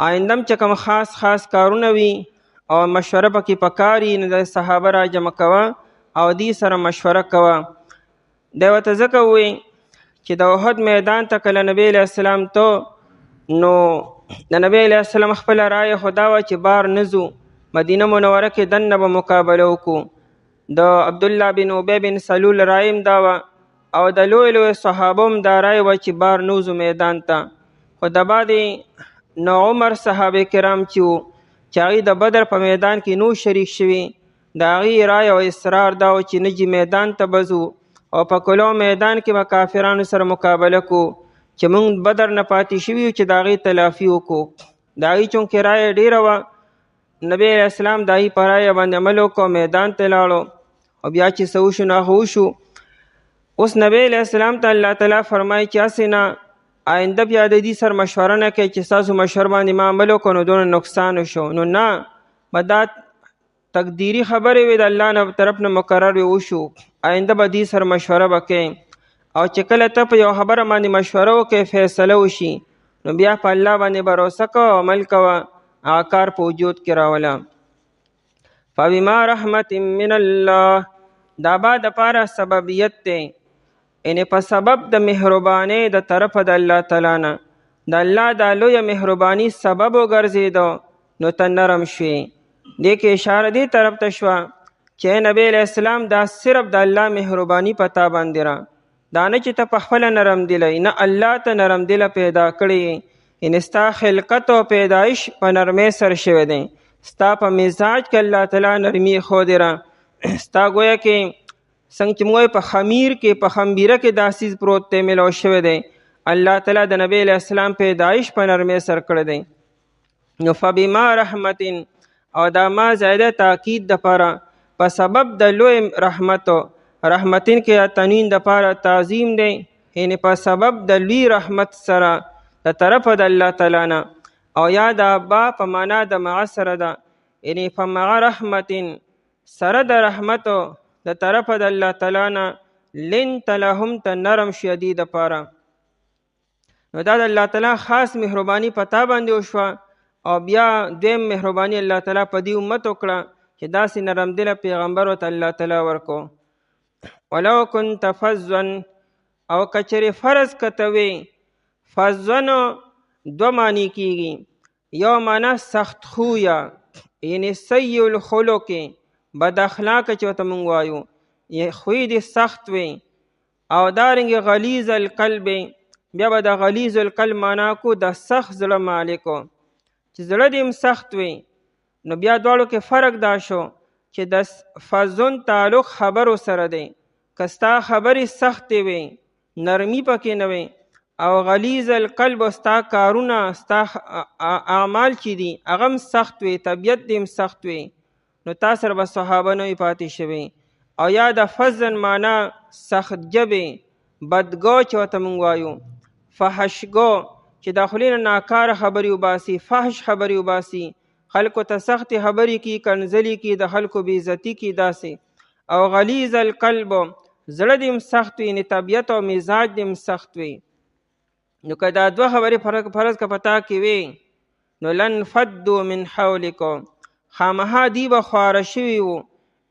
آیندم چې کوم خاص خاص کارونه وي او مشوره پکې پکار وي نو د صحابه را جمع کوه او دې سره مشوره کوه. دی ورته ځکه ووایي چې د احد میدان ته کله نبی علیه السلام ته نو د نبی علیه السلام خپله رایه خو دا وه چې بار نه ځو، مدینه منوره کې دننه به مقابله وکړو. د عبدالله بن ابی بن سلول رایه هم دا وه او د لوی لوی صحابه هم دا رایه وه چې بار نه وځو میدان ته. خو د بعدې نو عمر صحابه کرام چې وو چې هغوی د بدر په میدان کې نو شریک شوي، د هغوی رایه او اصرار دا و چې نه جي میدان ته به ځو او په کلو میدان کې به کافرانو سره مقابله کو چې موږ بدر نه پاتې شوي یو چې د هغې تلافي وکړو. د هغوی چونکې رایه ډېره وه، نبی علیه السلام د هغوی په رایه باندې عمل وکړو، میدان ته لاړو او بیا چې څه وشو نو هغه وشو. اوس نبی علیه السلام ته الله تعالی فرمایي چې هسې نه آینده بیا د دې سره مشوره نه کوي چې ستاسو مشور باندې ما عمل وکړو نو دونه نقصان وشو. نو نه، به دا تقدیري خبرې وي د الله نه طرف نه مقرر وشو، آینده به دې سره مشوره به کوي. او چې کله ته په یو خبره باندې مشوره وکړې فیصله وشي نو بیا په الله باندې بروسه کوه او عمل کوه، هغه کار په وجود کې راوله. فبما رحمت من الله، دا با دپاره سببیت دی، یعنې په سبب د مهربانۍ د طرفه د الله تعالی نه، د الله دا لویه مهرباني سبب وګرځېده نو ته نرم شوې. دې کې اشاره دې طرف ته شوه چې نبی علیه السلام دا صرف د الله مهرباني په تا باندې را، دا نه چې ته په خپله نرم دلی، نه الله ته نرم دله پیدا کړی، یعنې ستا خلقت او پیدایش په نرمۍ سره شوی دی، ستا په مزاج کې الله تعالی نرمي ښودې را، ستا گویا کې څنګه چې موږ په خمیر کې په خمبیره کې دا څیز پروت دی میلاو شوی دی، الله تعالی د نبی علیه السلام پیدایش په نرمۍ سره کړی دی. نو فبما رحمت، او دا ما زیاده تاکید دپاره په سبب د لوی رحمتو، رحمتین کې تنوین دپاره تعظیم دی، یعنې په سبب د لوی رحمت سره د طرفه د الله تعالی نه، او یا دا با په معنا د مع سره ده، یعنې فمع رحمت سره د رحمتو د طرفه د الله تعالی نه لنت لهم ته نرم شي دې دپاره. نو دا د الله تعالی خاص مهرباني په تا باندې وشوه. او بیا دویم مهرباني الله تعالی په دې امت وکړه چې داسې نرم دله پیغمبر ورته الله تعالی ورکو. ولو كنت فظا، او کچرې فرض کته وي، فظن دو معنی کیږي، یو معنی سخت خویه، یعنی سیء الخلق، بد اخلاقه چې ورته موږ وایو، خوی دې سخت وي. او دارنګې غلیظ القلب، بیا به د غلیظ القلب معنا کو د سخت زړه مالکو، چې زړه دې هم سخت وي. نو بیا دواړو کې فرق دا شو چې د فظن تعلق خبرو سره دی، که ستا خبرې سختې وي، نرمي پکې نه وي، او غلیظ القلب ستا کارونه، ستا اعمال چې دي هغه هم سخت وي، طبیعت دې هم سخت وي، نو تا سره به صحابه نه وي پاتې شوي. او یا د فظن معنا سخت جبې، بدګو چې ورته موږ وایو، فحشګو چې د خولې نه ناکاره خبرې وباسي، فحش خبرې وباسي، خلکو ته سختې خبرې کی، کنځلې کی، د خلکو بېعزتي کی داسې. او غلیظ القلب زړه دې هم سخت وي، یعنې طبیعت او مزاج دې هم سخت وي. نو که دا دوه خبرې فرض که په تا کې وي نو لنفدوا من حولکم، خامخا دی به خواره شوي وو.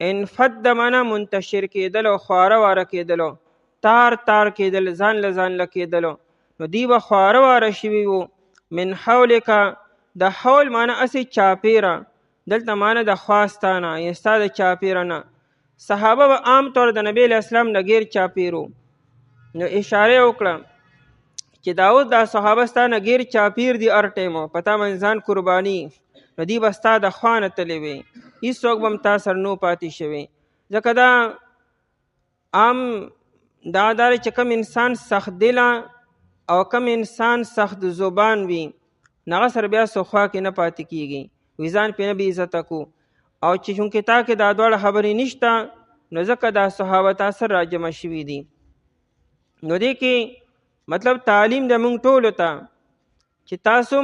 انفد معنا منتشر کېدل او خواره واره کېدلو، تار تار کېدل، ځان له ځان له کېدلو، نو دی به خواره واره شوي وو. من حولک، د حول معنا اسې چاپیره، دلته معنا د خواستانه، یا ستا د چاپیره نه. صحابه به عام طور د نبی علیه السلام نه غیر چاپیرو. نو اشاره وکړه چې داود دا صحابه ستا نه غیر چاپیر دي، هر ټیمو په تا باندې ځان قرباني، نو دی به ستا د خوا نه تللی وي، هېڅوک به هم تا سره نو پاتې شوي. ځکه دا عام دا داره چې کم انسان سخت دله او کم انسان سخت زبان وي، نغه سره بیا څه خوا کې نه پاتې کېږي. وی ځان پې نه بې عزته کو او چې چونکې تا کې دا دواړه خبرې نشته نو ځکه دا صحابه تا سره راجمع شوي دي. نو دې کې مطلب تعلیم د موږ ټولو ته چې تاسو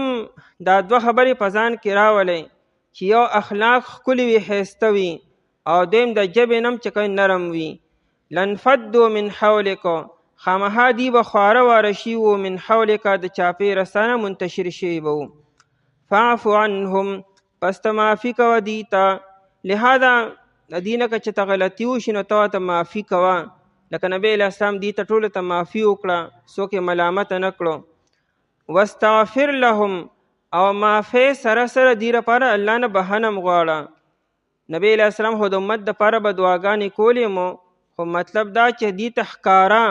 دا دوه خبرې په ځان کې راولئ چې یو اخلاق ښکلي وي ښایسته وي او دویم د ژبې نم چې نرم وي. لنفدوا من حولک خامخا دی به خواره واره شي وو من حولک د چاپېره سره منتشر شوي به وو. فاعف عنهم پس ته معافي کوه دي ته. لهذا د دې نه که چې ته غلطي وشي نو ته ورته معافي کوه. لکه نبی علیه السلام دې ته ټولو ته معافي وکړه، څوک یې ملامته نه کړو. واستغفر لهم او معافی سره سره دې لپاره الله نه بهنه م غواړه. نبی علیه السلام خو د امت دپاره به دعاګانې کولې مو، خو مطلب دا چې دې ته ښکاره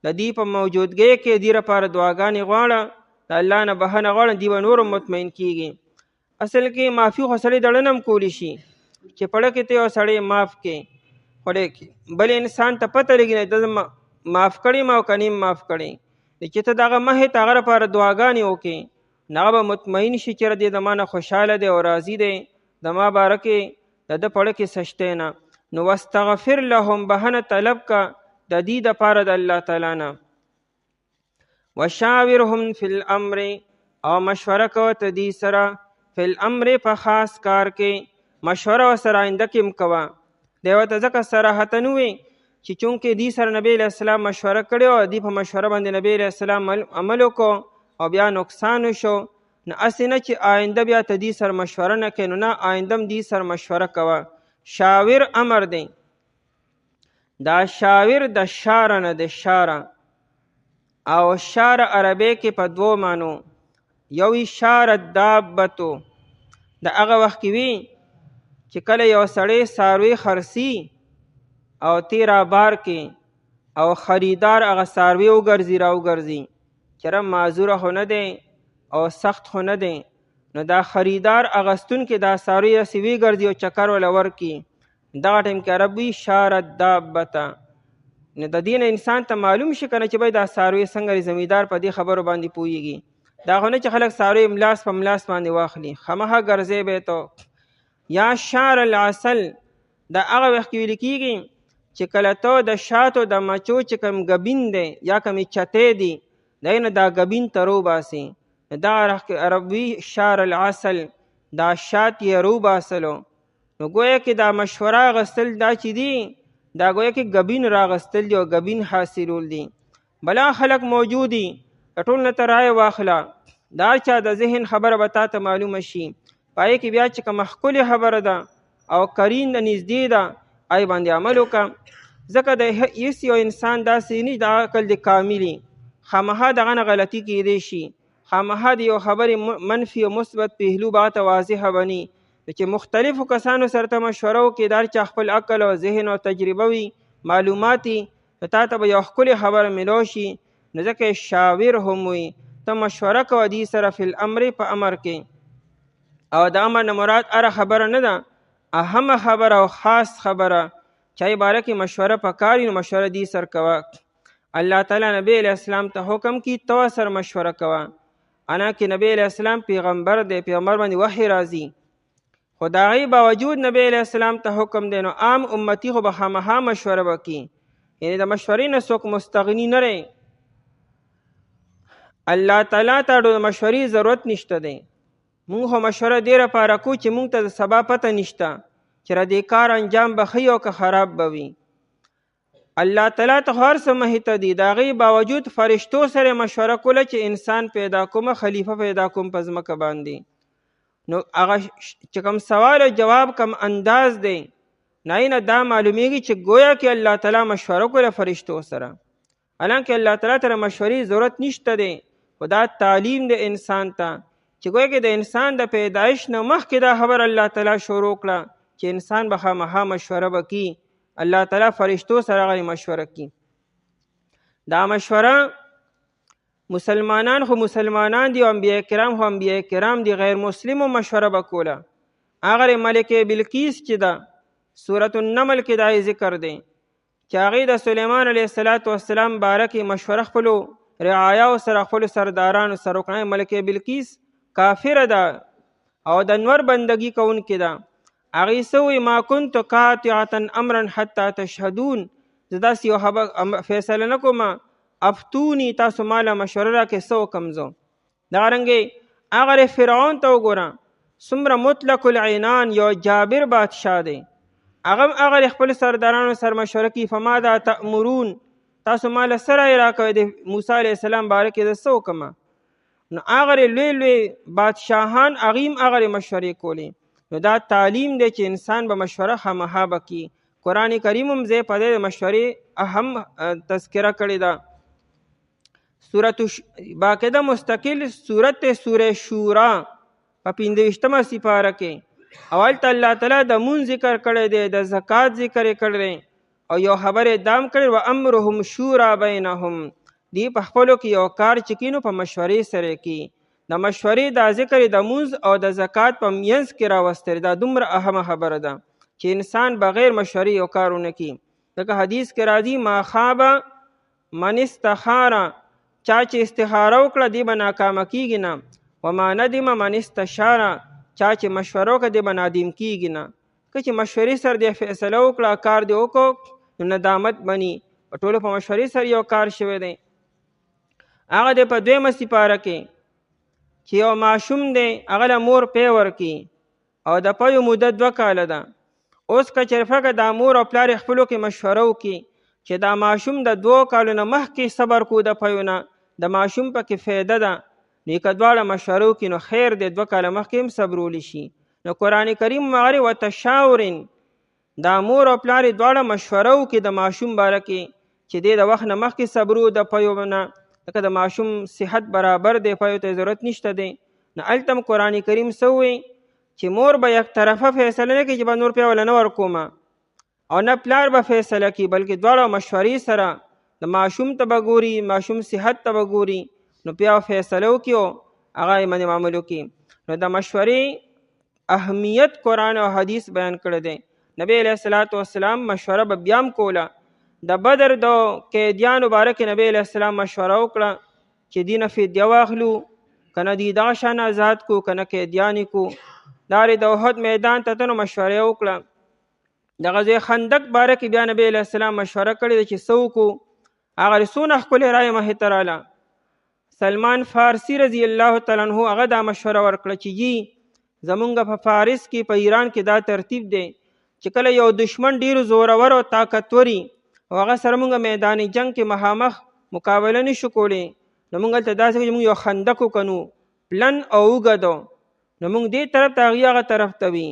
د دې په موجودګۍ کې دې لپاره دعاګانې غواړه، د الله نه بهنه غواړه، دې به نور مطمئن کېږي. اصل کې معافي خو سړی د زړه نه هم کولی شي چې پړه کې ته یو سړی معاف کې، خو بل انسان ته پته لګي نه د معاف کړی ما او که نیم معاف کړی. چې ته دغه مخې ته هغه لپاره دعاګانې وکړې نو هغه به مطمئن شي چې دې د ما نه خوشحاله دی او راضي دی، د ما باره کې د ده پړه کې سشتی نه. نو واستغفر لهم بهنه طلب کا د دې دپاره د الله تعالی نه. وشاورهم فی الامر او مشوره کوه ته دې سره فی الامر په خاص کار کې، مشوره ورسره آینده کې هم کوه. دی ورته ځکه صراحتا ووایي چې چونکې دې سره نبی علیه السلام مشوره کړې وه، دې په مشوره باندې نبی علیه السلام عمل وکړو او بیا نقصان وشو، نو هسې نه چې آینده بیا ته دې سره مشوره نه کوې، نو نه آینده هم دې سره مشوره کوه. شاور امر دی. دا شاور د شاره نه د شاره او شاره عربی کې په دوه معنو، یو شاره دابتو د هغه وخت کې وي چې کله یو سړی څاروي خرڅي او تیر بار کې او خریدار هغه څاروي وګرځي راوګرځي چېرې معذوره خو نه دی او سخت خو نه دی، نو دا خریدار اغستونکي دا څاروي داسې وګرځي او چکر وله ورکړي، دغه ټایم کې عرب وي شاره دابته. نو د دې نه انسان ته معلوم شي که نه چې دا څاروي څنګه زمیندار په دې خبرو باندې پوهېږي. دا خو نه چې خلک څاروي ملاس په ملاس باندې واخلي، خامخا ګرځی به ته. یا شار العسل دا هغه وخت کې ویل کېږي چې کله ته د شاتو د مچو چې کوم ګبین دی یا کومې چتې دي دی نه دا ګبین ته روباسي، دا عربي شار العسل دا شات یې روباسلو. نو گویا کې دا مشوره اغستل دا چې دي دا گویا کې ګبین راغستل دي او ګبین حاصلول دي. بلا خلق موجود دي ټول نه ته رایه واخله، دا چا د ذهن خبره به تا ته معلومه شي، پای کې بیا چې کومه ښکلې خبره ده او قرین د نږدې ده ای باندې عمل وکړه. ځکه د هیڅ یو انسان داسې نه د عقل د کاملي خامخا دغه نه غلطي کېدی شي، خامخا د یو خبرې منفي او مثبت پهلو به ته واضحه بني. چې مختلفو کسانو سره ته مشوره وکړې، دا چې خپل عقل او ذهن او تجربه وي معلوماتي، نو تا ته به یو ښکلې خبره میلو شي. نو ځکه شاور هم وي ته مشوره کوه دې سره فی الامر په امر کې، او د امر نه مراد هره خبره نه ده، اهمه خبره او خاص خبره چای باره کې مشوره پکار وي نو مشوره دې سر کوه. الله تعالی نبی علیہ السلام ته حکم کی تو سر مشوره کوه. انا کې نبی علیہ السلام پیغمبر دی، پیغمبر باندې وحی راځي، خو د هغې باوجود نبی علیہ السلام ته حکم دی نو عام امتی خو به خامخا مشوره وکړي، یعنی د مشورې نه څوک مستغني نه دی. الله تعالی ته د مشورې ضرورت نشته دی. مونږ خو مشوره دې لپاره کوو چې مونږ ته د سبا پته نشته چې د دې کار انجام به ښه او که خراب به وي. الله تعالی ته هر څه مهیته دي، د هغې باوجود فرشتو سره مشوره کوله چې انسان پیدا کوم، خلیفه پیدا کوم په ځمکه باندې. نو هغه چې کوم سوال او جواب کوم انداز دی نه دا معلومیږي چې گویا کې الله تعالی مشوره کوله فرشتو سره، حالانکه الله تعالی ته مشورې ضرورت نشته دی، خو دا تعلیم د انسان ته چې گویا کې د انسان د پیدایش نه مخکې دا خبر الله تعالی شروع کړه چې انسان به خامخا مشوره وکړي. الله تعالی فرشتو سره غوښتي مشوره کړي. دا مشوره مسلمانان خو مسلمانان دي او انبیاء کرام خو انبیاء کرام دي، غیر مسلمو مشوره وکوله. هغه ملکه بلقیس چې ده سورة النمل کې دا ذکر دی چې هغې د سلیمان علیه السلام باره کې مشوره خپلو رعایا او سره خپلو سردارانو سره وکړه. ملکه بلقیس کافره ده، او د انور بندگی کوونکې ده. هغې څه وایي ما کنت قاطعة امرا حتی تشهدون، زه داسې یو فیصله نه کوم افتوني تاسو ماله مشوره راکړئ څه وکړم زه. دغرنګې هغه فرعون ته وګوره څومره مطلق العنان یو جابر بادشاه دی، هغه خپل سردارانو سره مشوره کوي فماذا تأمرون، تاسو ماله څه رایې راکوئ د موسی علیه السلام باره کې زه څه وکړم. نو هغه لوی لوی بادشاهان هغې هم هغه مشورې کولې. نو دا تعلیم دی چې انسان به مشوره خامخا به کي. قرآن کریم هم ځای په دی د مشورې اهم تذکره کړې ده. باقاعده مستقل صورت سوره شورا په 25مه سپاره کې اول الله تعالی د مون ذکر کړی دی، د زکات ذکر کړی دی، او یو خبر دام کړی و امرهم شورا بینهم، دی په خپلو کې یو کار چې کینو په مشورې سره کې. د مشورې دا ذکر د مونځ او د زکات په منځ کې راوستل، دا دومره اهمه خبره ده چې انسان بغیر مشورې یو کارونه کوي. ځکه حدیث کې راځي ما خاب من استخاره، چا چې استخاره وکړه دی به ناکامه کیږي نه، وما ندم من استشاره، چا چې مشوره وکړه دی به نادم کیږي نه. که چې مشورې سره دی فیصله وکړه کار دی وکړو نو ندامت بني. په ټولو په مشورې سره یو کار شوی دی. هغه دی په 2مه سپاره کې چې یو ماشوم دی هغه له مور پی ورکي او د پیو مدت 2 کاله ده. اوس که چېرې دا مور او پلار خپلو کې مشوره وکړي چې دا ماشوم د 2 کالو نه مخکې صبر کو د پیو نه، د ماشوم پکې فایده ده، نو که دواړه مشوره وکړي نو خیر دی 2 کاله مخکې هم صبرولی شي. نو قرآن کریم مغري وتشاورن، دا مور او پلار دواړه مشوره وکړي د ماشوم باره کې چې دی د وخت نه مخکې صبرو د پیو نه، لکه د ماشوم صحت برابر دی پیو ته ضرورت نشته دی. نو هلته هم قرآن کریم څه وایي چې مور به یک طرفه فیصله نه کوي چې به نور پی وله نه ورکومه، او نه پلار به فیصله کوي، بلکې دواړه مشورې سره د ماشوم ته به ګوري، ماشوم صحت ته به ګوري، نو بیا فیصله وکړي او هغه یې باندې معامل وکړي. نو د مشورې اهمیت قرآن او حدیث بیان کړی دی. نبی علیه السلام مشوره به بیا هم کوله. د بدر د قیدیانو باره کې نبی علیه السلام مشوره وکړه چې دې نه فدیه واخلو، که نه دې دغه شان آزاد کو، که نه قیدیان یې کو. دارې د احد میدان ته ته نو مشورې وکړه. د غزوې خندق باره کې بیا نبی علیه السلام مشوره کړې ده چې څه وکړو. هغه څونه ښکلې رایې مخې ته راله. سلمان فارسی رضی الله تعالی عنه هغه دا مشوره ورکړه چې جی زمونږ په فارس کې په ایران کې دا ترتیب دی چې کله یو دشمن ډېر زورور او طاقتوري او هغه سره مونږ میدان جنگ کې مخامخ مقابله نشو کولی، نو مونږ هلته داسې کوو چې مونږ یو خندق وکنو پلن او اوږد، نو مونږ دې طرف ته هغې هغه طرف ته وي،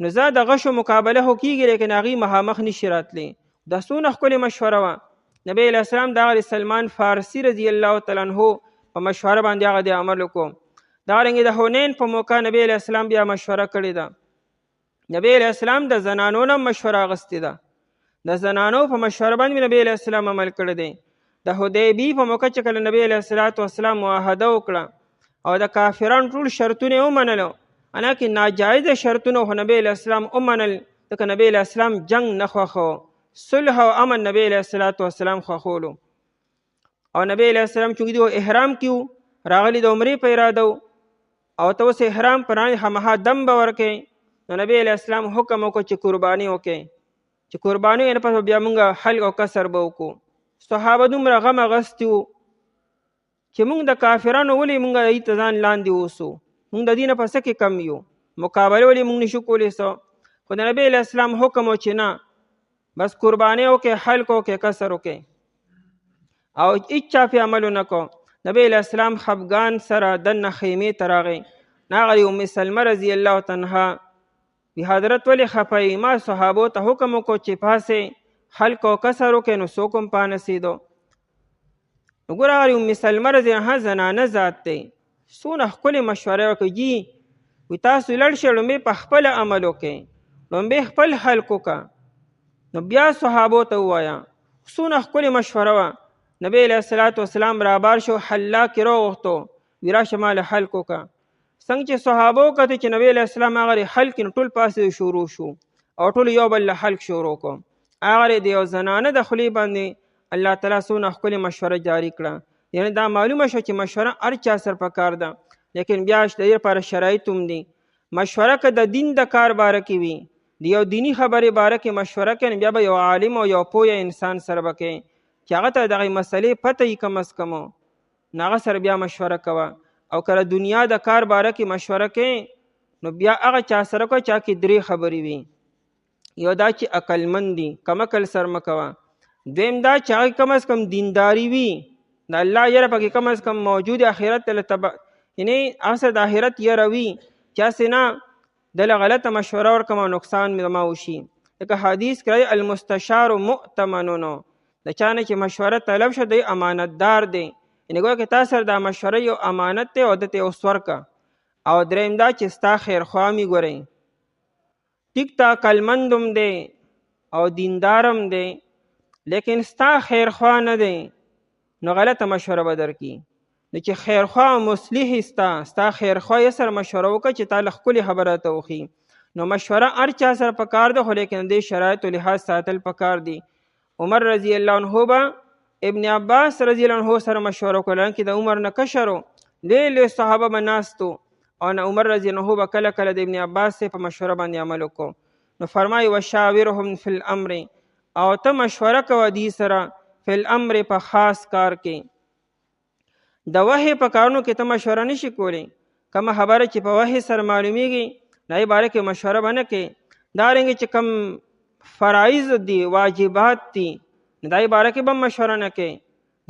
نو زه د غشو مقابله خو کېږي لیکن هغې مخامخ نشي راتلی. دا څونه ښکلې مشوره وه. نبی علیه السلام دغه سلمان فارسی رضی الله تعالی عنه په مشوره باندې هغه د عمل وکړو. دارنګې د حنین په موقع نبی علیه السلام بیا مشوره کړې ده. نبی علیه السلام د زنانو نه مشوره اخیستې ده. د زنانو په مشوره باندې نبی علیه السلام عمل کړی دی. د حدیبی په موقع چې کله نبی علیه السلام معاهده وکړه او د کافرانو ټول شرطونه یې ومنلو، حالانکې ناجایزه شرطونه خو نبی علیه السلام ومنل، ځکه نبی علیه السلام جنگ نه خوښو، صلح او امن نبی علیه السلام خوښولو. او نبی علیه السلام چونکې دی احرام کې و، راغلی د عمرې په اراده و، او ته اوس احرام پرانې خامخا دم به ورکوې، نو نبی علیه السلام حکم وکړو چې قرباني وکړئ، چې قرباني نه پس بیا مونږ حلق او کسر به وکړو. صحابه دومره غم اخیستي وو چې مونږ د کافرانو ولې مونږ هغوی ته ځان لاندې اوسو، مونږ د دې نه په څه کې کم یو، مقابله ولې مونږ نشو کولی څه. خو د نبی علیه السلام حکم و چې نه بس قرباني وکړئ، حلق وکړئ، کسر وکړئ، او هیڅ چا پې عمل ونه کو. نبی علیه السلام خفګان سره دننه خیمې ته راغی. هغه ام سلمه رضی الله عنها وی حضرت ولې خفه ما صحابو ته حکم وکړو چې پاسې حلق او کسر وکړئ، نو څوک هم پانسېدو. نو ګوره هغه ام سلمه رضی الله عنها زنانه ذات دی، څونه ښکلې مشوره وکړي. جي وی تاسو لړ شئ، لومبې په خپله عمل وکړئ، لومبې خپل حلق وکړه، نو بیا صحابو ته ووایه. څونه ښکلې مشوره وه. نبی علیه السلام رابار شو، حلاق یې راوغوښتو، وی راشه ماله حلق وکړه. څنګه چې صحابو کتې چې نبی علیه السلام هغه حلق نو ټول پاسې شروع شو او ټول یو بل له حلق شروع کړو. هغه د یو زنانه د خولې باندې الله تعالی څونه ښکلې مشوره جاري کړه. یعنې دا معلومه شوه چې مشوره هر چا سره پکار ده، لیکن بیا د دې لپاره شرایط هم دي. مشوره که د دین د کار باره کې وي، د یو دینی خبرې باره کې مشوره کوي، بیا به یو عالم او یو پوه انسان سره به کوي چې هغه ته دغه مسلې پته وي کم از کم، نو هغه سره بیا مشوره کوه. او کله دنیا د کار باره کې مشوره کوي نو بیا هغه چا سره کوه چا کې درې خبرې وي. یو دا چې عقلمند دي، کم عقل سر مه کوه. دویم دا چې هغه کم از کم دینداري وي، د الله یره پکې کم از کم موجود، آخرت یعنی هغه سره د آخرت یره وي چې هسې نه دله غلطه مشوره ورکوم او نقصان ما وشي. لکه حدیث کې راځي المستشار مؤتمن، د چا نه چې مشوره طلب شه دی امانتدار دی، یعنې ګویا که تا سره دا مشوره یو امانت دی او ده ته یې اوس ورکه. او دریم دا چې ستا خیرخوا مې ګورئ، ټیک ته عقلمند هم دی او دیندارم دی لیکن ستا خیرخوا نه دی نو غلطه مشوره به درکړي. نو چې خیرخوا مصلح ستا خیرخوا یې سره مشوره وکړه چې تا له ښکلې خبره ته وښي. نو مشوره هر چا سره پکار ده، خو لیکن دې شرایطو لحاظ ساتل پکار دي. عمر رضی الله عنه به ابن عباس رضی الله عنه سره مشوره وکړه کې د عمر نه کشر و، لوی صحابه به ناستو او نه عمر رضی الله عنه به کله کله د ابن عباس په مشوره باندې عمل وکړو. نو فرمایي وشاورهم فی الامر، او ته مشوره کوه دې سره فی الامر په خاص کار کې. د وحی په کارونو کې ته مشوره نشي کولی، کومه خبره چې په وحی سره معلومیږي د هغې باره کې مشوره به نه کوې. دارنګې چې کوم فرایض دي واجبات دي د هغې باره کې به مشوره نه کوې.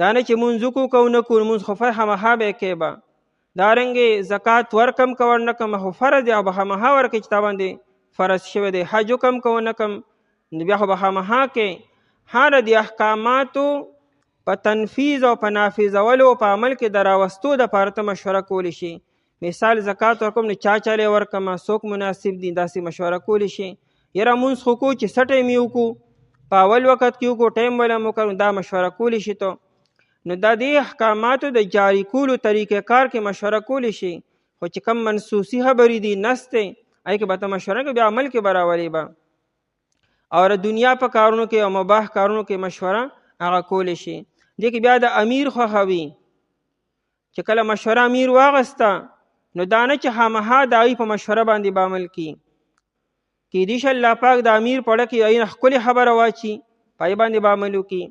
دا نه چې مونځ وکړو که ونه کړو، مونځ خو خامخا به یې کوې به. دارنګې زکات ورکم که ور نه کم خو فرض دی او به خامخا ورکړې چې تا باندې فرض شوی دی. حج وکم که ونه کم نو بیا خو به خامخا کوې. هر د احکاماتو په تنفیذ او په نافذولو او په عمل کې د راوستو دپاره ته مشوره کولی شي. مثال زکات ورکوم نو چا چالی ورکمه، څوک مناسب دي، داسې مشوره کولی شي. یاره مونځ خو کوو چې څه ټایم یې وکړو، په اول وخت کې وکړو ټایم وله مو کړو، دا مشوره کولی شي. ته نو دا د احکاماتو د جاری کولو طریقې کار کې مشوره کولی شي، خو چې کم منسوسي خبرې دي نس دی هغې کې به ته مشوره کوي، بیا عمل کې به راولې به. او د دنیا په کارونو کې او مباح کارونو کې مشوره هغه کولی شي. دې کې بیا د امیر خوښه وي چې کله مشوره امیر واغسته نو دا نه چې خامخا د هغوی په مشوره باندې به عمل کړي. کیدای شي الله پاک د امیر په اړه کې هغوی نه ښکلې خبره واچي، په هغې باندې به عمل وکړي.